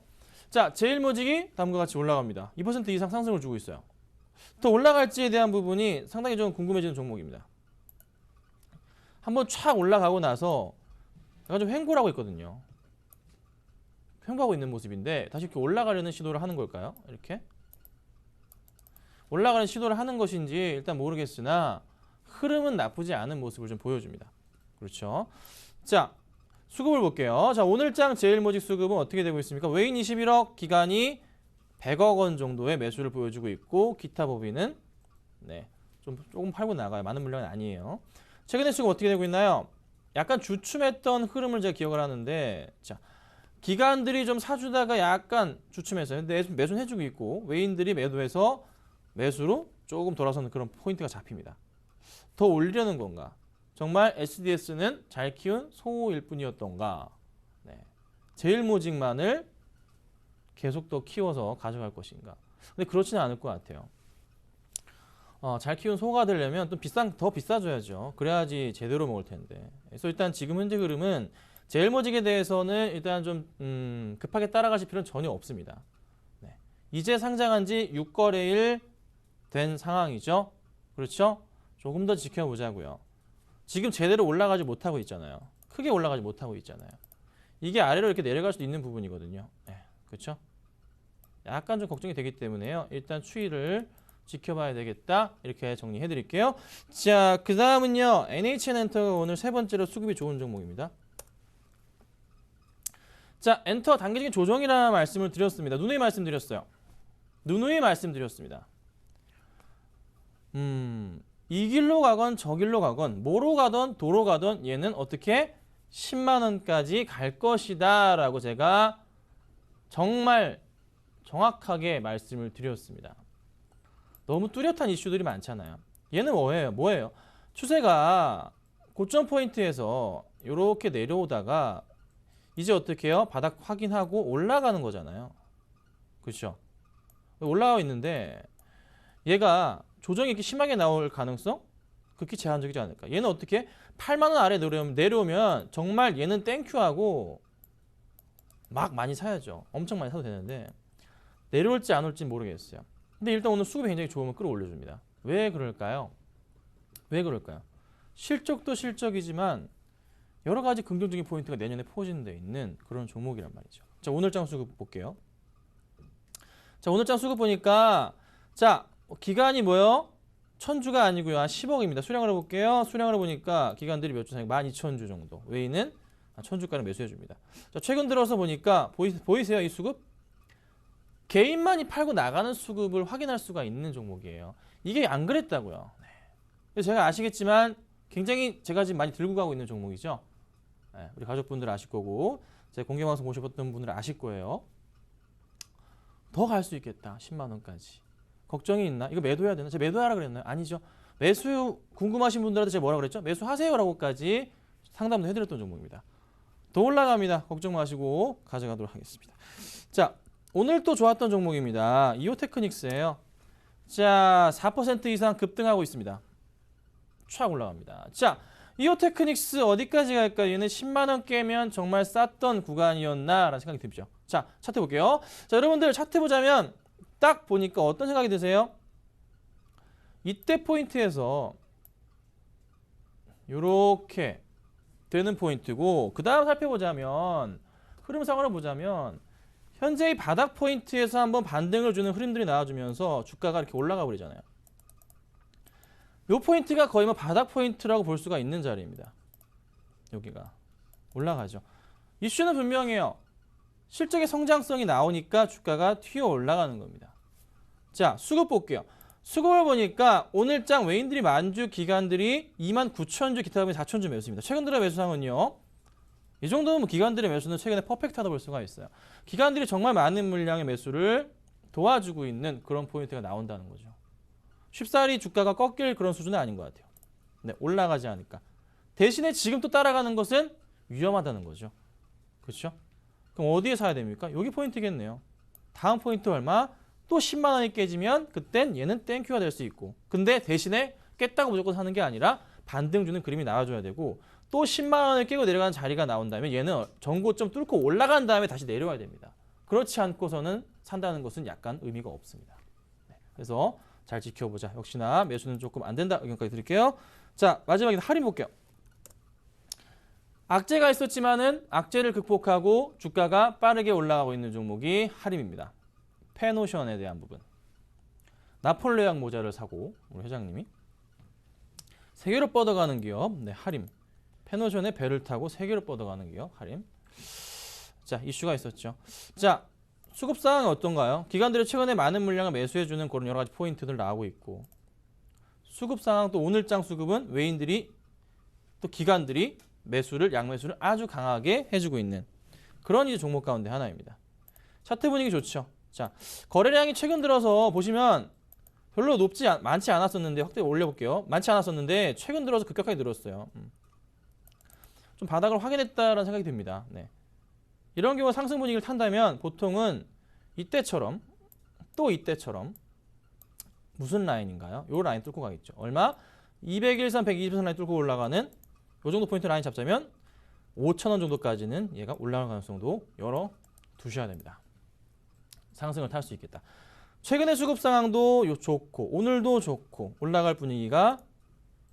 자, 제일모직이 다음과 같이 올라갑니다. 2% 이상 상승을 주고 있어요. 더 올라갈지에 대한 부분이 상당히 좀 궁금해지는 종목입니다. 한번 촥 올라가고 나서 약간 좀 횡보하고 있거든요. 횡보하고 있는 모습인데 다시 이렇게 올라가려는 시도를 하는 걸까요? 이렇게 올라가는 시도를 하는 것인지 일단 모르겠으나 흐름은 나쁘지 않은 모습을 좀 보여줍니다. 그렇죠? 자, 수급을 볼게요. 자, 오늘장 제일모직 수급은 어떻게 되고 있습니까? 외인 21억, 기관이 100억 원 정도의 매수를 보여주고 있고 기타 법인은 네, 조금 팔고 나가요. 많은 물량은 아니에요. 최근에 수급 어떻게 되고 있나요? 약간 주춤했던 흐름을 제가 기억을 하는데 자, 기관들이 좀 사주다가 약간 주춤해서 매수는 해주고 있고 외인들이 매도해서 매수로 조금 돌아서는 그런 포인트가 잡힙니다. 더 올리려는 건가? 정말 SDS는 잘 키운 소일 뿐이었던가? 네. 제일모직만을 계속 더 키워서 가져갈 것인가? 근데 그렇지는 않을 것 같아요. 잘 키운 소가 되려면 또 더 비싸줘야죠. 그래야지 제대로 먹을 텐데. 그래서 일단 지금 현재 흐름은 제일모직에 대해서는 일단 좀 급하게 따라가실 필요는 전혀 없습니다. 네. 이제 상장한 지 6거래일 된 상황이죠. 그렇죠? 조금 더 지켜보자고요. 지금 제대로 올라가지 못하고 있잖아요. 크게 올라가지 못하고 있잖아요. 이게 아래로 이렇게 내려갈 수도 있는 부분이거든요. 네. 그렇죠? 약간 좀 걱정이 되기 때문에요. 일단 추이를 지켜봐야 되겠다. 이렇게 정리해 드릴게요. 자, 그 다음은요. NHN엔터가 오늘 세 번째로 수급이 좋은 종목입니다. 자, 엔터 단기적인 조정이라는 말씀을 드렸습니다. 누누이 말씀드렸어요. 누누이 말씀드렸습니다. 이 길로 가건 저 길로 가건 뭐로 가던 도로 가던 얘는 어떻게 10만 원까지 갈 것이다 라고 제가 정말 정확하게 말씀을 드렸습니다. 너무 뚜렷한 이슈들이 많잖아요. 얘는 뭐예요? 추세가 고점 포인트에서 이렇게 내려오다가 이제 어떻게 해요? 바닥 확인하고 올라가는 거잖아요. 그렇죠? 올라와 있는데 얘가 조정이 이렇게 심하게 나올 가능성? 극히 제한적이지 않을까? 얘는 어떻게 8만 원 아래 내려오면 정말 얘는 땡큐하고 막 많이 사야죠. 엄청 많이 사도 되는데 내려올지 안 올지 모르겠어요. 근데 일단 오늘 수급이 굉장히 좋으면 끌어올려줍니다. 왜 그럴까요? 왜 그럴까요? 실적도 실적이지만 여러 가지 긍정적인 포인트가 내년에 포진되어 있는 그런 종목이란 말이죠. 자, 오늘장 수급 볼게요. 자, 오늘장 수급 보니까 자, 기간이 뭐요? 1000주가 아니고요. 한 10억입니다. 수량으로 볼게요. 수량으로 보니까 기관들이 몇 주 사이 12,000주 정도. 외인은 천주가를 매수해 줍니다. 자, 최근 들어서 보니까 보이세요? 이 수급? 개인만이 팔고 나가는 수급을 확인할 수가 있는 종목이에요. 이게 안 그랬다고요. 네. 그래서 제가 아시겠지만 굉장히 제가 지금 많이 들고 가고 있는 종목이죠. 네, 우리 가족분들 아실 거고 제 공개방송 보셨던 분들 아실 거예요. 더 갈 수 있겠다. 10만 원까지. 걱정이 있나? 이거 매도해야 되나? 제가 매도하라 그랬나요? 아니죠. 매수 궁금하신 분들한테 제가 뭐라고 그랬죠? 매수하세요라고까지 상담도 해드렸던 종목입니다. 더 올라갑니다. 걱정 마시고 가져가도록 하겠습니다. 자, 오늘 또 좋았던 종목입니다. 이오테크닉스예요. 자, 4% 이상 급등하고 있습니다. 촥 올라갑니다. 자, 이오테크닉스 어디까지 갈까요? 얘는 10만 원 깨면 정말 쌌던 구간이었나라는 생각이 들죠. 자, 차트 볼게요. 자, 여러분들 차트 보자면 딱 보니까 어떤 생각이 드세요? 이때 포인트에서 이렇게 되는 포인트고 그 다음 살펴보자면 흐름상으로 보자면 현재의 바닥 포인트에서 한번 반등을 주는 흐름들이 나와주면서 주가가 이렇게 올라가 버리잖아요. 이 포인트가 거의 뭐 바닥 포인트라고 볼 수가 있는 자리입니다. 여기가 올라가죠. 이슈는 분명해요. 실적의 성장성이 나오니까 주가가 튀어 올라가는 겁니다. 자, 수급 볼게요. 수급을 보니까 오늘장 외인들이 만주 기관들이 29,000주 기타 금이 4,000주 매수입니다. 최근 들어 매수상은요. 이 정도면 뭐 기관들의 매수는 최근에 퍼펙트하다 볼 수가 있어요. 기관들이 정말 많은 물량의 매수를 도와주고 있는 그런 포인트가 나온다는 거죠. 쉽사리 주가가 꺾일 그런 수준은 아닌 것 같아요. 네, 올라가지 않을까. 대신에 지금 또 따라가는 것은 위험하다는 거죠. 그렇죠? 그럼 어디에 사야 됩니까? 여기 포인트겠네요. 다음 포인트 얼마? 또 10만 원이 깨지면 그땐 얘는 땡큐가 될 수 있고 근데 대신에 깼다고 무조건 사는 게 아니라 반등 주는 그림이 나와줘야 되고 또 10만 원을 깨고 내려가는 자리가 나온다면 얘는 전고점 뚫고 올라간 다음에 다시 내려와야 됩니다. 그렇지 않고서는 산다는 것은 약간 의미가 없습니다. 네, 그래서 잘 지켜보자. 역시나 매수는 조금 안 된다. 의견까지 드릴게요. 자, 마지막에 할인 볼게요. 악재가 있었지만은 악재를 극복하고 주가가 빠르게 올라가고 있는 종목이 할인입니다. 페노션에 대한 부분. 나폴레옹 모자를 사고 우리 회장님이 세계로 뻗어가는 기업, 네, 하림. 페노션의 배를 타고 세계로 뻗어가는 기업, 하림. 자, 이슈가 있었죠. 자, 수급 상황이 어떤가요? 기관들이 최근에 많은 물량을 매수해주는 그런 여러 가지 포인트들 나오고 있고 수급 상황 또 오늘장 수급은 외인들이 또 기관들이 매수를 양매수를 아주 강하게 해주고 있는 그런 이제 종목 가운데 하나입니다. 차트 분위기 좋죠. 자, 거래량이 최근 들어서 보시면 별로 많지 않았었는데 확대 올려볼게요. 많지 않았었는데 최근 들어서 급격하게 늘었어요. 좀 바닥을 확인했다라는 생각이 듭니다. 네. 이런 경우 상승 분위기를 탄다면 보통은 이때처럼 또 이때처럼 무슨 라인인가요? 요 라인 뚫고 가겠죠. 얼마? 201선, 120선 라인 뚫고 올라가는 요 정도 포인트 라인 잡자면 5,000원 정도까지는 얘가 올라갈 가능성도 열어 두셔야 됩니다. 상승을 탈 수 있겠다. 최근의 수급 상황도 좋고 오늘도 좋고 올라갈 분위기가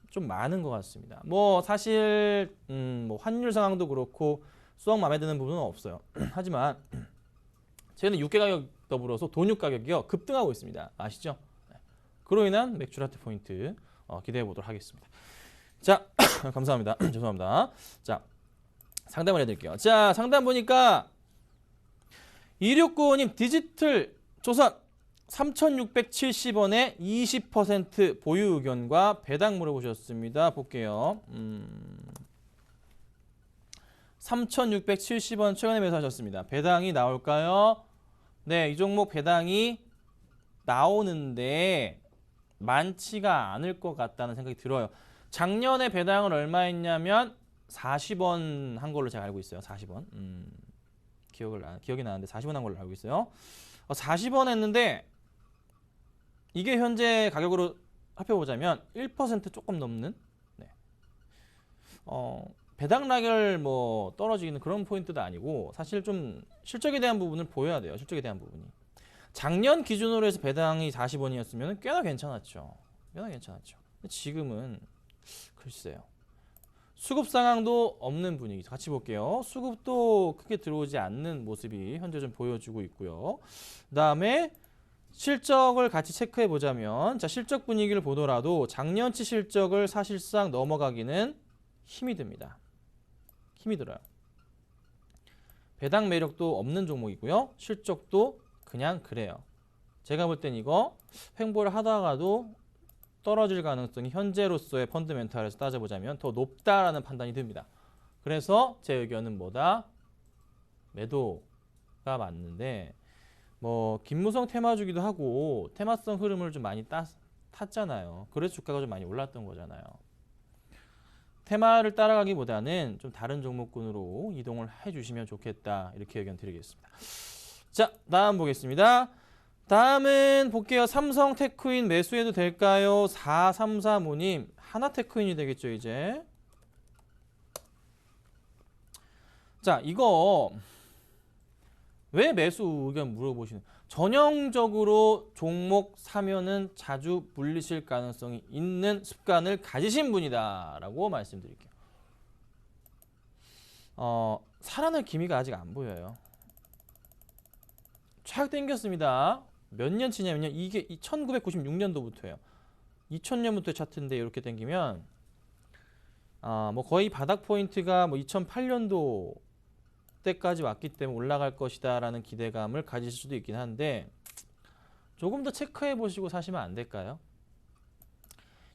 좀 많은 것 같습니다. 뭐 사실 뭐 환율 상황도 그렇고 썩 마음에 드는 부분은 없어요. 하지만 최근에 유가 가격 더불어서 돈유 가격이요 급등하고 있습니다. 아시죠? 네. 그로 인한 매출 하트 포인트 기대해 보도록 하겠습니다. 자, 감사합니다. 죄송합니다. 자, 상담을 해드릴게요. 자, 상담 보니까 2695님 디지털 조선 3,670원에 20% 보유 의견과 배당 물어보셨습니다. 볼게요. 3,670원 최근에 매수하셨습니다. 배당이 나올까요? 네, 이 종목 배당이 나오는데 많지가 않을 것 같다는 생각이 들어요. 작년에 배당을 얼마 했냐면 40원 한 걸로 제가 알고 있어요. 40원. 기억이 나는데 40원 한 걸로 알고 있어요. 40원 했는데 이게 현재 가격으로 합해보자면 1% 조금 넘는 네. 배당락을 뭐 떨어지는 그런 포인트도 아니고 사실 좀 실적에 대한 부분을 보여야 돼요. 실적에 대한 부분이. 작년 기준으로 해서 배당이 40원이었으면 꽤나 괜찮았죠. 근데 지금은 글쎄요. 수급 상황도 없는 분위기. 같이 볼게요. 수급도 크게 들어오지 않는 모습이 현재 좀 보여주고 있고요. 그다음에 실적을 같이 체크해 보자면 자, 실적 분위기를 보더라도 작년치 실적을 사실상 넘어가기는 힘이 듭니다. 힘이 들어요. 배당 매력도 없는 종목이고요. 실적도 그냥 그래요. 제가 볼 땐 이거 횡보를 하다가도 떨어질 가능성이 현재로서의 펀드멘탈에서 따져보자면 더 높다라는 판단이 듭니다. 그래서 제 의견은 뭐다? 매도가 맞는데 뭐 김무성 테마주기도 하고 테마성 흐름을 좀 많이 탔잖아요. 그래서 주가가 좀 많이 올랐던 거잖아요. 테마를 따라가기보다는 좀 다른 종목군으로 이동을 해주시면 좋겠다. 이렇게 의견 드리겠습니다. 자, 다음 보겠습니다. 다음은 볼게요. 삼성테크인 매수해도 될까요? 4335님. 하나테크인이 되겠죠, 이제. 자, 이거 왜 매수 의견 물어보시는? 전형적으로 종목 사면은 자주 물리실 가능성이 있는 습관을 가지신 분이다라고 말씀드릴게요. 살아날 기미가 아직 안 보여요. 촥 땡겼습니다. 몇 년치냐면요. 이게 1996년도부터예요. 2000년부터 차트인데 이렇게 땡기면 뭐 거의 바닥 포인트가 뭐 2008년도 때까지 왔기 때문에 올라갈 것이다라는 기대감을 가지실 수도 있긴 한데 조금 더 체크해 보시고 사시면 안 될까요?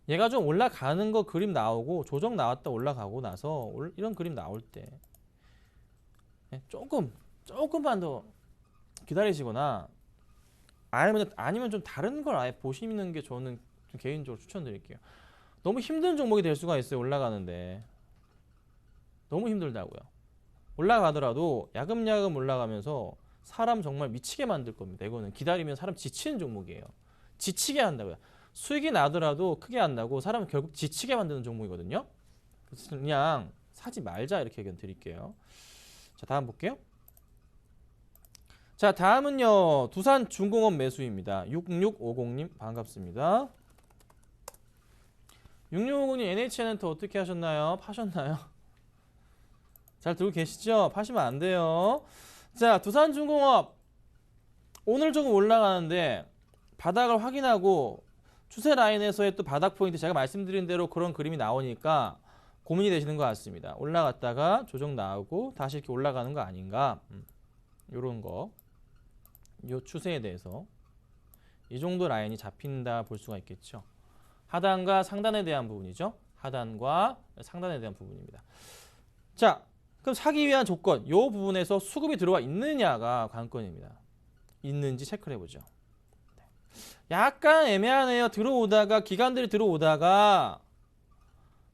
얘가 좀 올라가는 거 그림 나오고 조정 나왔다 올라가고 나서 이런 그림 나올 때 조금만 더 기다리시거나 아니면 좀 다른 걸 아예 보시는 게 저는 좀 개인적으로 추천드릴게요. 너무 힘든 종목이 될 수가 있어요. 올라가는데 너무 힘들다고요. 올라가더라도 야금야금 올라가면서 사람 정말 미치게 만들 겁니다. 이거는 기다리면 사람 지치는 종목이에요. 지치게 한다고요. 수익이 나더라도 크게 안 나고 사람을 결국 지치게 만드는 종목이거든요. 그래서 그냥 사지 말자 이렇게 의견 드릴게요. 자, 다음 볼게요. 자, 다음은요. 두산중공업 매수입니다. 6650님 반갑습니다. 6650님 NHN엔터 어떻게 하셨나요? 파셨나요? 잘 들고 계시죠? 파시면 안 돼요. 자, 두산중공업 오늘 조금 올라가는데 바닥을 확인하고 추세 라인에서의 또 바닥 포인트 제가 말씀드린 대로 그런 그림이 나오니까 고민이 되시는 것 같습니다. 올라갔다가 조정 나오고 다시 이렇게 올라가는 거 아닌가? 요런 거. 요 추세에 대해서 이 정도 라인이 잡힌다 볼 수가 있겠죠. 하단과 상단에 대한 부분이죠. 하단과 상단에 대한 부분입니다. 자, 그럼 사기 위한 조건, 이 부분에서 수급이 들어와 있느냐가 관건입니다. 있는지 체크를 해보죠. 약간 애매하네요. 기관들이 들어오다가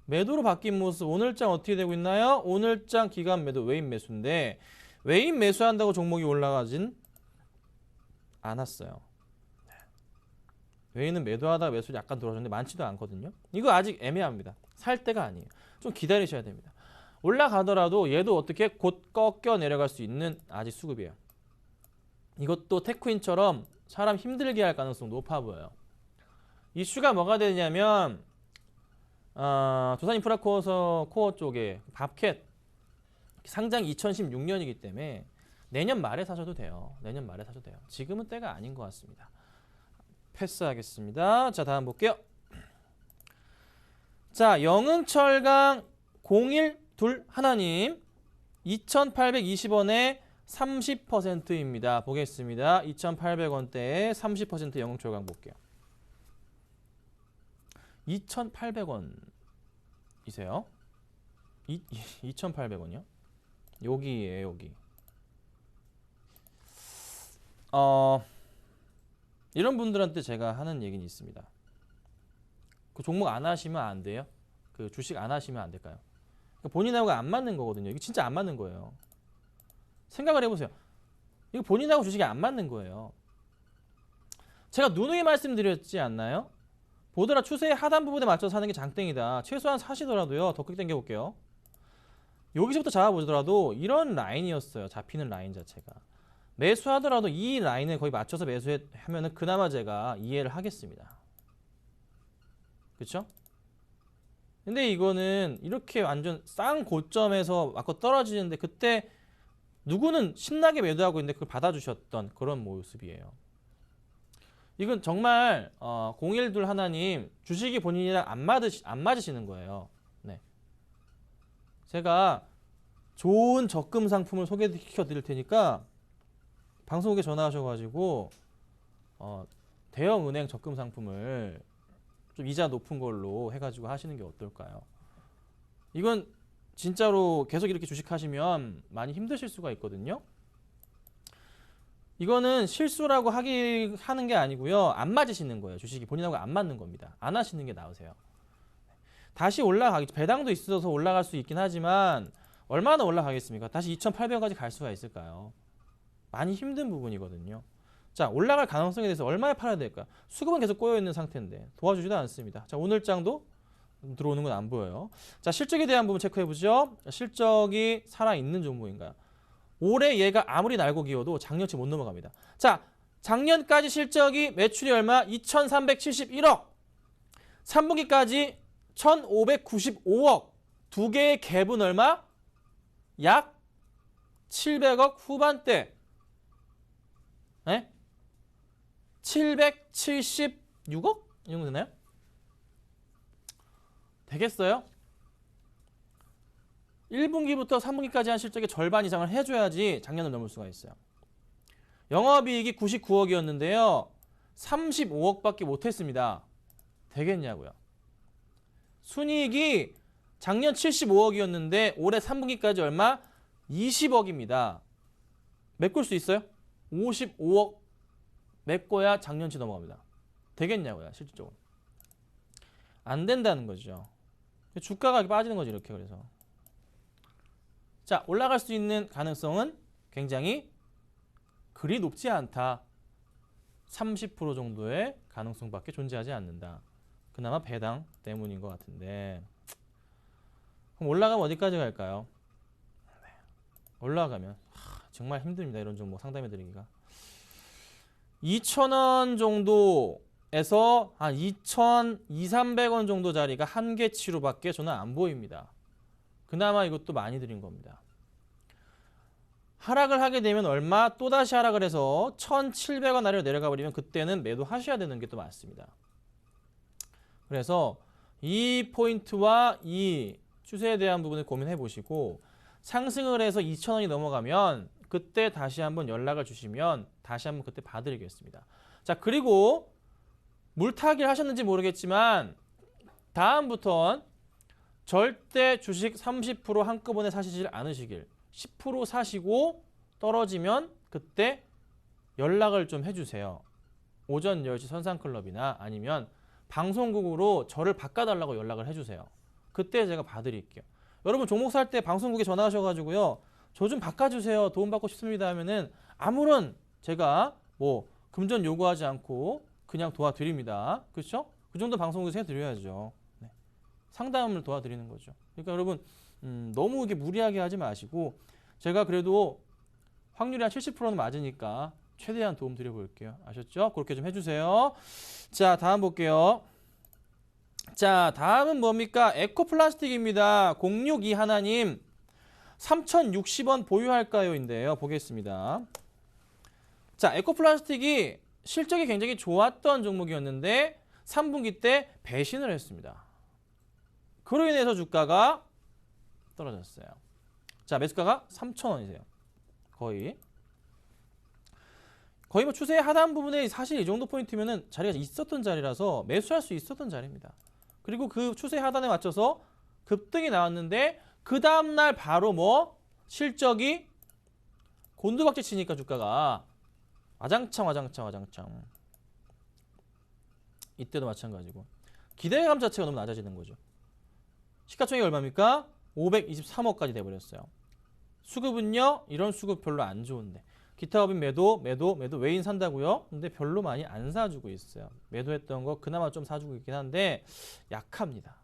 매도로 바뀐 모습, 오늘장 어떻게 되고 있나요? 오늘장 기관 매도, 외인 매수인데 외인 매수한다고 종목이 올라가진 않았어요. 외인은 매도하다가 매수를 약간 들어왔는데 많지도 않거든요. 이거 아직 애매합니다. 살 때가 아니에요. 좀 기다리셔야 됩니다. 올라가더라도 얘도 어떻게 곧 꺾여 내려갈 수 있는 아직 수급이에요. 이것도 테크인처럼 사람 힘들게 할 가능성 높아 보여요. 이슈가 뭐가 되냐면 두산인프라코어 쪽에 밥캣 상장이 2016년이기 때문에 내년 말에 사셔도 돼요. 내년 말에 사셔도 돼요. 지금은 때가 아닌 것 같습니다. 패스하겠습니다. 자, 다음 볼게요. 자, 영흥철강 0121님 2,820원에 30%입니다. 보겠습니다. 2,800원대에 30% 영흥철강 볼게요. 2,800원이세요? 2,800원이요? 여기에요, 여기. 이런 분들한테 제가 하는 얘기는 있습니다. 그 종목 안 하시면 안 돼요? 그 주식 안 하시면 안 될까요? 본인하고 안 맞는 거거든요. 이게 진짜 안 맞는 거예요. 생각을 해보세요. 이거 본인하고 주식이 안 맞는 거예요. 제가 누누이 말씀드렸지 않나요? 보더라 추세의 하단 부분에 맞춰서 사는 게 장땡이다. 최소한 사시더라도요. 더 크게 당겨볼게요. 여기서부터 잡아보더라도 이런 라인이었어요. 잡히는 라인 자체가. 매수하더라도 이 라인에 거의 맞춰서 매수하면은 그나마 제가 이해를 하겠습니다. 그렇죠? 근데 이거는 이렇게 완전 쌍 고점에서 맞고 떨어지는데 그때 누구는 신나게 매도하고 있는데 그걸 받아주셨던 그런 모습이에요. 이건 정말 0121님 주식이 본인이랑 안 맞으시는 거예요. 네. 제가 좋은 적금 상품을 소개시켜 드릴 테니까 방송국에 전화하셔가지고 대형 은행 적금 상품을 좀 이자 높은 걸로 해가지고 하시는 게 어떨까요? 이건 진짜로 계속 이렇게 주식하시면 많이 힘드실 수가 있거든요. 이거는 실수라고 하는 게 아니고요. 안 맞으시는 거예요. 주식이 본인하고 안 맞는 겁니다. 안 하시는 게 나으세요. 다시 올라가기, 배당도 있어서 올라갈 수 있긴 하지만 얼마나 올라가겠습니까? 다시 2,800원까지 갈 수가 있을까요? 많이 힘든 부분이거든요. 자, 올라갈 가능성에 대해서 얼마에 팔아야 될까? 수급은 계속 꼬여있는 상태인데 도와주지도 않습니다. 자, 오늘장도 들어오는 건 안 보여요. 자, 실적에 대한 부분 체크해보죠. 실적이 살아있는 종목인가요? 올해 얘가 아무리 날고 기어도 작년치 못 넘어갑니다. 자, 작년까지 실적이 매출이 얼마? 2,371억. 3분기까지 1,595억. 두 개의 갭은 얼마? 약 700억 후반대. 네? 776억? 이 정도 되나요? 되겠어요? 1분기부터 3분기까지 한 실적의 절반 이상을 해줘야지 작년을 넘을 수가 있어요. 영업이익이 99억이었는데요. 35억밖에 못했습니다. 되겠냐고요. 순이익이 작년 75억이었는데 올해 3분기까지 얼마? 20억입니다. 메꿀 수 있어요? 55억 메꿔야 작년치 넘어갑니다. 되겠냐고요. 실질적으로. 안 된다는 거죠. 주가가 빠지는 거죠. 이렇게. 그래서 자, 올라갈 수 있는 가능성은 굉장히 그리 높지 않다. 30% 정도의 가능성밖에 존재하지 않는다. 그나마 배당 때문인 것 같은데 그럼 올라가면 어디까지 갈까요? 올라가면 정말 힘듭니다. 이런 종목 상담해드리기가 2,000원 정도에서 한 2,200~300원 정도 자리가 한계치로밖에 저는 안 보입니다. 그나마 이것도 많이 드린 겁니다. 하락을 하게 되면 얼마? 또다시 하락을 해서 1,700원 아래로 내려가 버리면 그때는 매도하셔야 되는 게 또 맞습니다. 그래서 이 포인트와 이 추세에 대한 부분을 고민해 보시고 상승을 해서 2,000원이 넘어가면 그때 다시 한번 연락을 주시면 다시 한번 그때 봐드리겠습니다. 자, 그리고 물타기를 하셨는지 모르겠지만 다음부턴 절대 주식 30% 한꺼번에 사시질 않으시길 10% 사시고 떨어지면 그때 연락을 좀 해주세요. 오전 10시 선상클럽이나 아니면 방송국으로 저를 바꿔달라고 연락을 해주세요. 그때 제가 봐드릴게요. 여러분 종목 살 때 방송국에 전화하셔가지고요. 저 좀 바꿔주세요. 도움받고 싶습니다 하면은 아무런 제가 뭐 금전 요구하지 않고 그냥 도와드립니다. 그렇죠? 그 정도 방송국에서 해드려야죠. 네. 상담을 도와드리는 거죠. 그러니까 여러분 너무 이게 무리하게 하지 마시고 제가 그래도 확률이 한 70%는 맞으니까 최대한 도움 드려볼게요. 아셨죠? 그렇게 좀 해주세요. 자, 다음 볼게요. 자, 다음은 뭡니까? 에코플라스틱입니다. 062 하나님 3,060원 보유할까요? 인데요. 보겠습니다. 자, 에코플라스틱이 실적이 굉장히 좋았던 종목이었는데 3분기 때 배신을 했습니다. 그로 인해서 주가가 떨어졌어요. 자, 매수가가 3,000원이세요. 거의 뭐 추세의 하단 부분에 사실 이 정도 포인트면은 자리가 있었던 자리라서 매수할 수 있었던 자리입니다. 그리고 그 추세 하단에 맞춰서 급등이 나왔는데 그 다음날 바로 뭐 실적이 곤두박질 치니까 주가가 와장창 이때도 마찬가지고 기대감 자체가 너무 낮아지는 거죠. 시가총액이 얼마입니까? 523억까지 돼버렸어요. 수급은요? 이런 수급 별로 안 좋은데 기타 업인 매도 외인 산다고요? 근데 별로 많이 안 사주고 있어요. 매도했던 거 그나마 좀 사주고 있긴 한데 약합니다.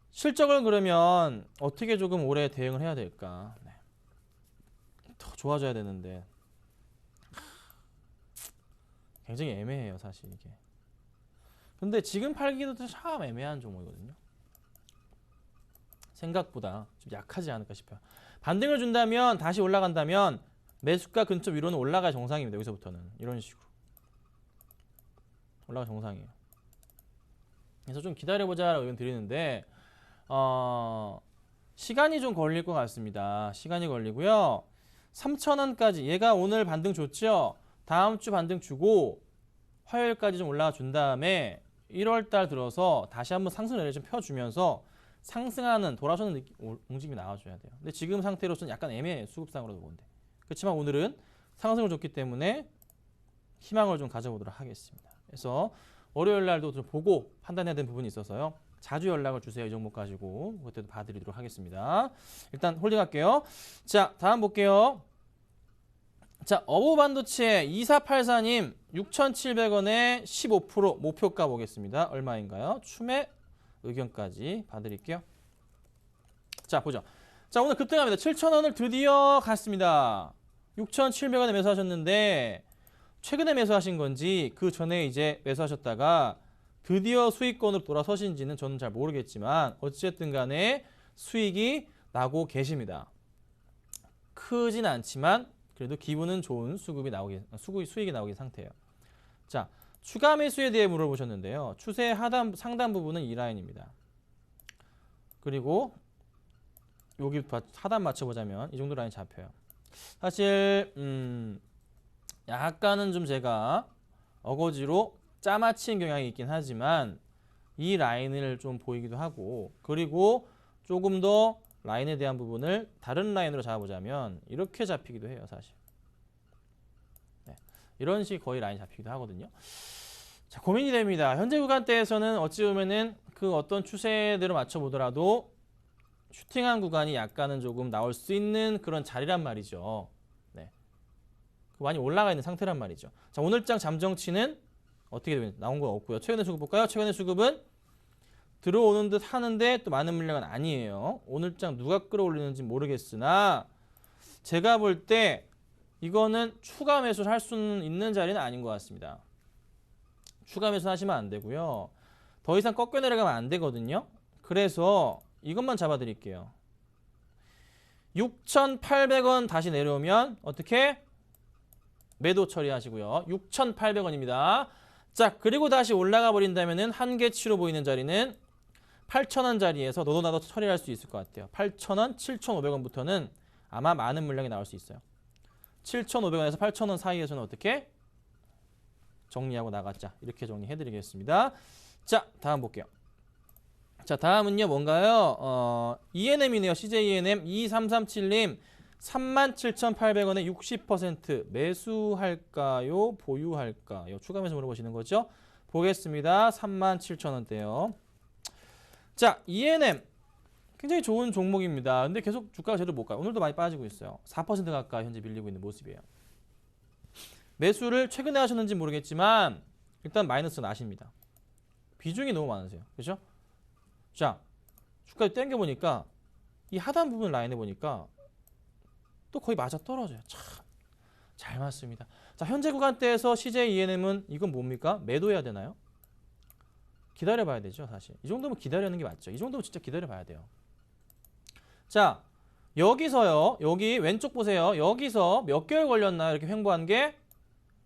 실적을 그러면 어떻게 조금 올해 대응을 해야 될까? 네. 더 좋아져야 되는데 굉장히 애매해요, 사실 이게. 근데 지금 팔기도 참 애매한 종목이거든요. 생각보다 좀 약하지 않을까 싶어요. 반등을 준다면 다시 올라간다면 매수가 근처 위로는 올라가야 정상입니다. 여기서부터는 이런 식으로 올라가 정상이에요. 그래서 좀 기다려보자라고 의견 드리는데 시간이 좀 걸릴 것 같습니다. 시간이 걸리고요. 3,000원까지 얘가 오늘 반등 줬죠. 다음 주 반등 주고 화요일까지 좀 올라가 준 다음에 1월 달 들어서 다시 한번 상승 랠리 좀 펴주면서 상승하는 돌아서는 움직임이 나와줘야 돼요. 근데 지금 상태로서는 약간 애매해요. 수급상으로도 보는데. 그렇지만 오늘은 상승을 줬기 때문에 희망을 좀 가져보도록 하겠습니다. 그래서 월요일 날도 좀 보고 판단해야 되는 부분이 있어서요. 자주 연락을 주세요. 이 종목 가지고 그때도 봐드리도록 하겠습니다. 일단 홀딩할게요. 자, 다음 볼게요. 자, 어부반도체 2484님 6,700원에 15% 목표가 보겠습니다. 얼마인가요? 추매 의견까지 봐드릴게요. 자, 보죠. 자, 오늘 급등합니다. 7,000원을 드디어 갔습니다. 6,700원에 매수하셨는데 최근에 매수하신 건지 그 전에 이제 매수하셨다가 드디어 수익권으로 돌아서신지는 저는 잘 모르겠지만 어쨌든 간에 수익이 나고 계십니다. 크진 않지만 그래도 기분은 좋은 수익이 나오기 상태예요. 자, 추가 매수에 대해 물어보셨는데요. 추세 상단 부분은 이 라인입니다. 그리고 여기 하단 맞춰보자면 이 정도 라인 잡혀요. 사실 약간은 좀 제가 어거지로 짜맞힌 경향이 있긴 하지만 이 라인을 좀 보이기도 하고 그리고 조금 더 라인에 대한 부분을 다른 라인으로 잡아보자면 이렇게 잡히기도 해요. 사실 네, 이런 식의 거의 라인 잡히기도 하거든요. 자, 고민이 됩니다. 현재 구간대에서는 어찌 보면은 그 어떤 추세대로 맞춰보더라도 슈팅한 구간이 약간은 조금 나올 수 있는 그런 자리란 말이죠. 네, 많이 올라가 있는 상태란 말이죠. 자, 오늘장 잠정치는 어떻게 되면 나온 건 없고요. 최근의 수급 볼까요? 최근의 수급은 들어오는 듯 하는데 또 많은 물량은 아니에요. 오늘장 누가 끌어올리는지 모르겠으나 제가 볼 때 이거는 추가 매수를 할 수는 있는 자리는 아닌 것 같습니다. 추가 매수 하시면 안 되고요. 더 이상 꺾여 내려가면 안 되거든요. 그래서 이것만 잡아드릴게요. 6,800원 다시 내려오면 어떻게? 매도 처리하시고요. 6,800원입니다. 자, 그리고 다시 올라가 버린다면은 한계치로 보이는 자리는 8,000원 자리에서 너도 나도 처리할 수 있을 것 같아요. 8,000원, 7,500원부터는 아마 많은 물량이 나올 수 있어요. 7,500원에서 8,000원 사이에서는 어떻게? 정리하고 나갔자. 이렇게 정리해드리겠습니다. 자, 다음 볼게요. 자, 다음은요 뭔가요? ENM이네요. CJ ENM 2337님 37,800원에 60% 매수할까요? 보유할까요? 추가 매수 물어보시는 거죠? 보겠습니다. 37,000원대요. 자, ENM 굉장히 좋은 종목입니다. 근데 계속 주가가 제대로 못 가요. 오늘도 많이 빠지고 있어요. 4% 가까이 현재 밀리고 있는 모습이에요. 매수를 최근에 하셨는지 모르겠지만 일단 마이너스는 아십니다. 비중이 너무 많으세요. 그렇죠? 자, 주가 땡겨보니까 이 하단 부분 라인에 보니까 또 거의 맞아 떨어져요. 참 잘 맞습니다. 자, 현재 구간대에서 CJ ENM은 이건 뭡니까? 매도해야 되나요? 기다려봐야 되죠. 사실 이 정도면 기다리는 게 맞죠. 이 정도면 진짜 기다려봐야 돼요. 자, 여기서요. 여기 왼쪽 보세요. 여기서 몇 개월 걸렸나요? 이렇게 횡보한 게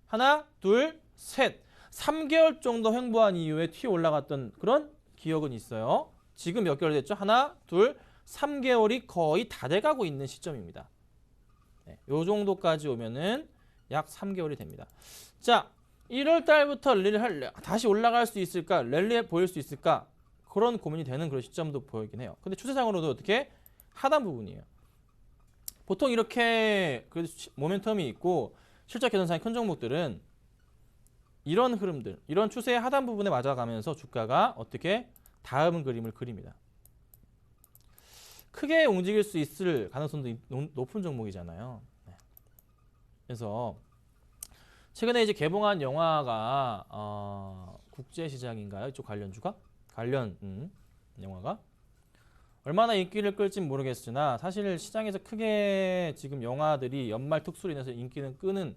하나, 둘, 셋 3개월 정도 횡보한 이후에 튀어 올라갔던 그런 기억은 있어요. 지금 몇 개월 됐죠? 하나, 둘, 3개월이 거의 다 돼가고 있는 시점입니다. 네, 요 정도까지 오면은 약 3개월이 됩니다. 자, 1월 달부터 랠리를 다시 올라갈 수 있을까? 랠리에 보일 수 있을까? 그런 고민이 되는 그런 시점도 보이긴 해요. 근데 추세상으로도 어떻게? 하단 부분이에요. 보통 이렇게 그래도 모멘텀이 있고 실적 개선상의 큰 종목들은 이런 흐름들, 이런 추세의 하단 부분에 맞아가면서 주가가 어떻게 다음 그림을 그립니다. 크게 움직일 수 있을 가능성도 높은 종목이잖아요. 네. 그래서 최근에 이제 개봉한 영화가 국제시장인가요? 이쪽 관련주가? 관련 영화가 얼마나 인기를 끌진 모르겠으나 사실 시장에서 크게 지금 영화들이 연말 특수로 인해서 인기는 끄는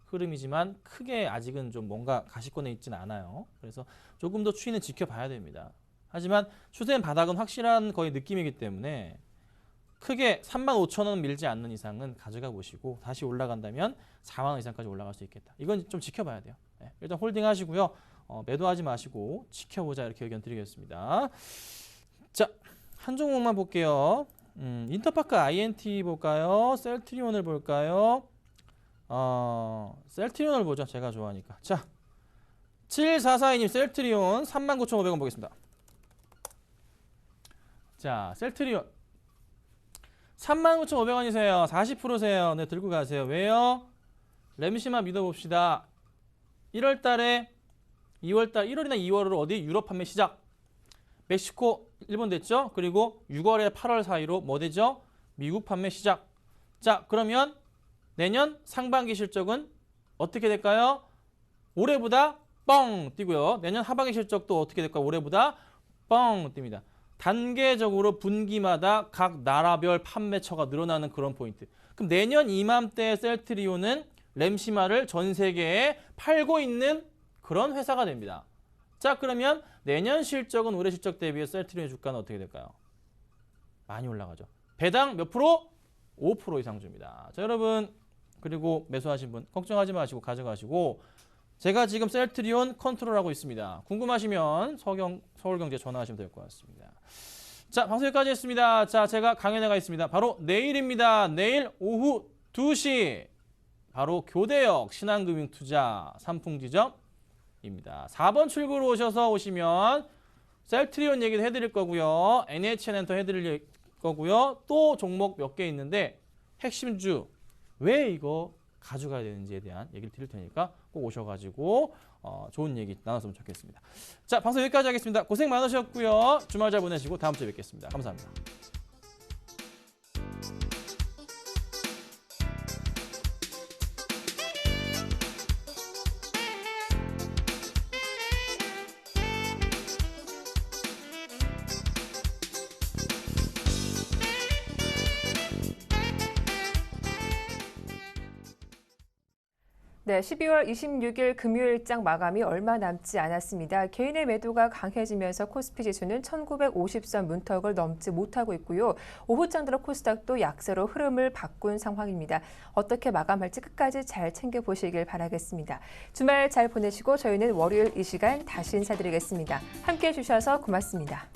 흐름이지만 크게 아직은 좀 뭔가 가시권에 있지는 않아요. 그래서 조금 더 추이는 지켜봐야 됩니다. 하지만 추세는 바닥은 확실한 거의 느낌이기 때문에 크게 35,000원 밀지 않는 이상은 가져가 보시고 다시 올라간다면 4만원 이상까지 올라갈 수 있겠다. 이건 좀 지켜봐야 돼요. 네, 일단 홀딩 하시고요. 매도하지 마시고 지켜보자 이렇게 의견 드리겠습니다. 자, 한 종목만 볼게요. 인터파크 INT 볼까요? 셀트리온을 볼까요? 셀트리온을 보죠. 제가 좋아하니까. 자, 7442님 셀트리온 39,500원 보겠습니다. 자, 셀트리온 39,500원이세요. 40%세요. 네, 들고 가세요. 왜요? 램시만 믿어봅시다. 1월 달에 1월이나 2월으로 어디 유럽 판매 시작. 멕시코, 일본 됐죠? 그리고 6월에 8월 사이로 뭐 되죠? 미국 판매 시작. 자, 그러면 내년 상반기 실적은 어떻게 될까요? 올해보다 뻥 뛰고요. 내년 하반기 실적도 어떻게 될까요? 올해보다 뻥 뜁니다. 단계적으로 분기마다 각 나라별 판매처가 늘어나는 그런 포인트. 그럼 내년 이맘때 셀트리온은 램시마를 전 세계에 팔고 있는 그런 회사가 됩니다. 자, 그러면 내년 실적은 올해 실적 대비해 셀트리온의 주가는 어떻게 될까요? 많이 올라가죠. 배당 몇 프로? 5% 이상 줍니다. 자, 여러분, 그리고 매수하신 분 걱정하지 마시고 가져가시고, 제가 지금 셀트리온 컨트롤하고 있습니다. 궁금하시면 서울경제 전화하시면 될 것 같습니다. 자, 방송 여기까지 했습니다. 자, 제가 강연회가 있습니다. 바로 내일입니다. 내일 오후 2시 바로 교대역 신한금융투자 삼풍지점입니다. 4번 출구로 오시면 셀트리온 얘기도 해드릴 거고요. NHN엔터 해드릴 거고요. 또 종목 몇 개 있는데 핵심주 왜 이거 가져가야 되는지에 대한 얘기를 드릴 테니까 꼭 오셔가지고 좋은 얘기 나눴으면 좋겠습니다. 자, 방송 여기까지 하겠습니다. 고생 많으셨고요. 주말 잘 보내시고 다음 주에 뵙겠습니다. 감사합니다. 네, 12월 26일 금요일장 마감이 얼마 남지 않았습니다. 개인의 매도가 강해지면서 코스피 지수는 1950선 문턱을 넘지 못하고 있고요. 오후장 들어 코스닥도 약세로 흐름을 바꾼 상황입니다. 어떻게 마감할지 끝까지 잘 챙겨보시길 바라겠습니다. 주말 잘 보내시고 저희는 월요일 이 시간 다시 인사드리겠습니다. 함께해 주셔서 고맙습니다.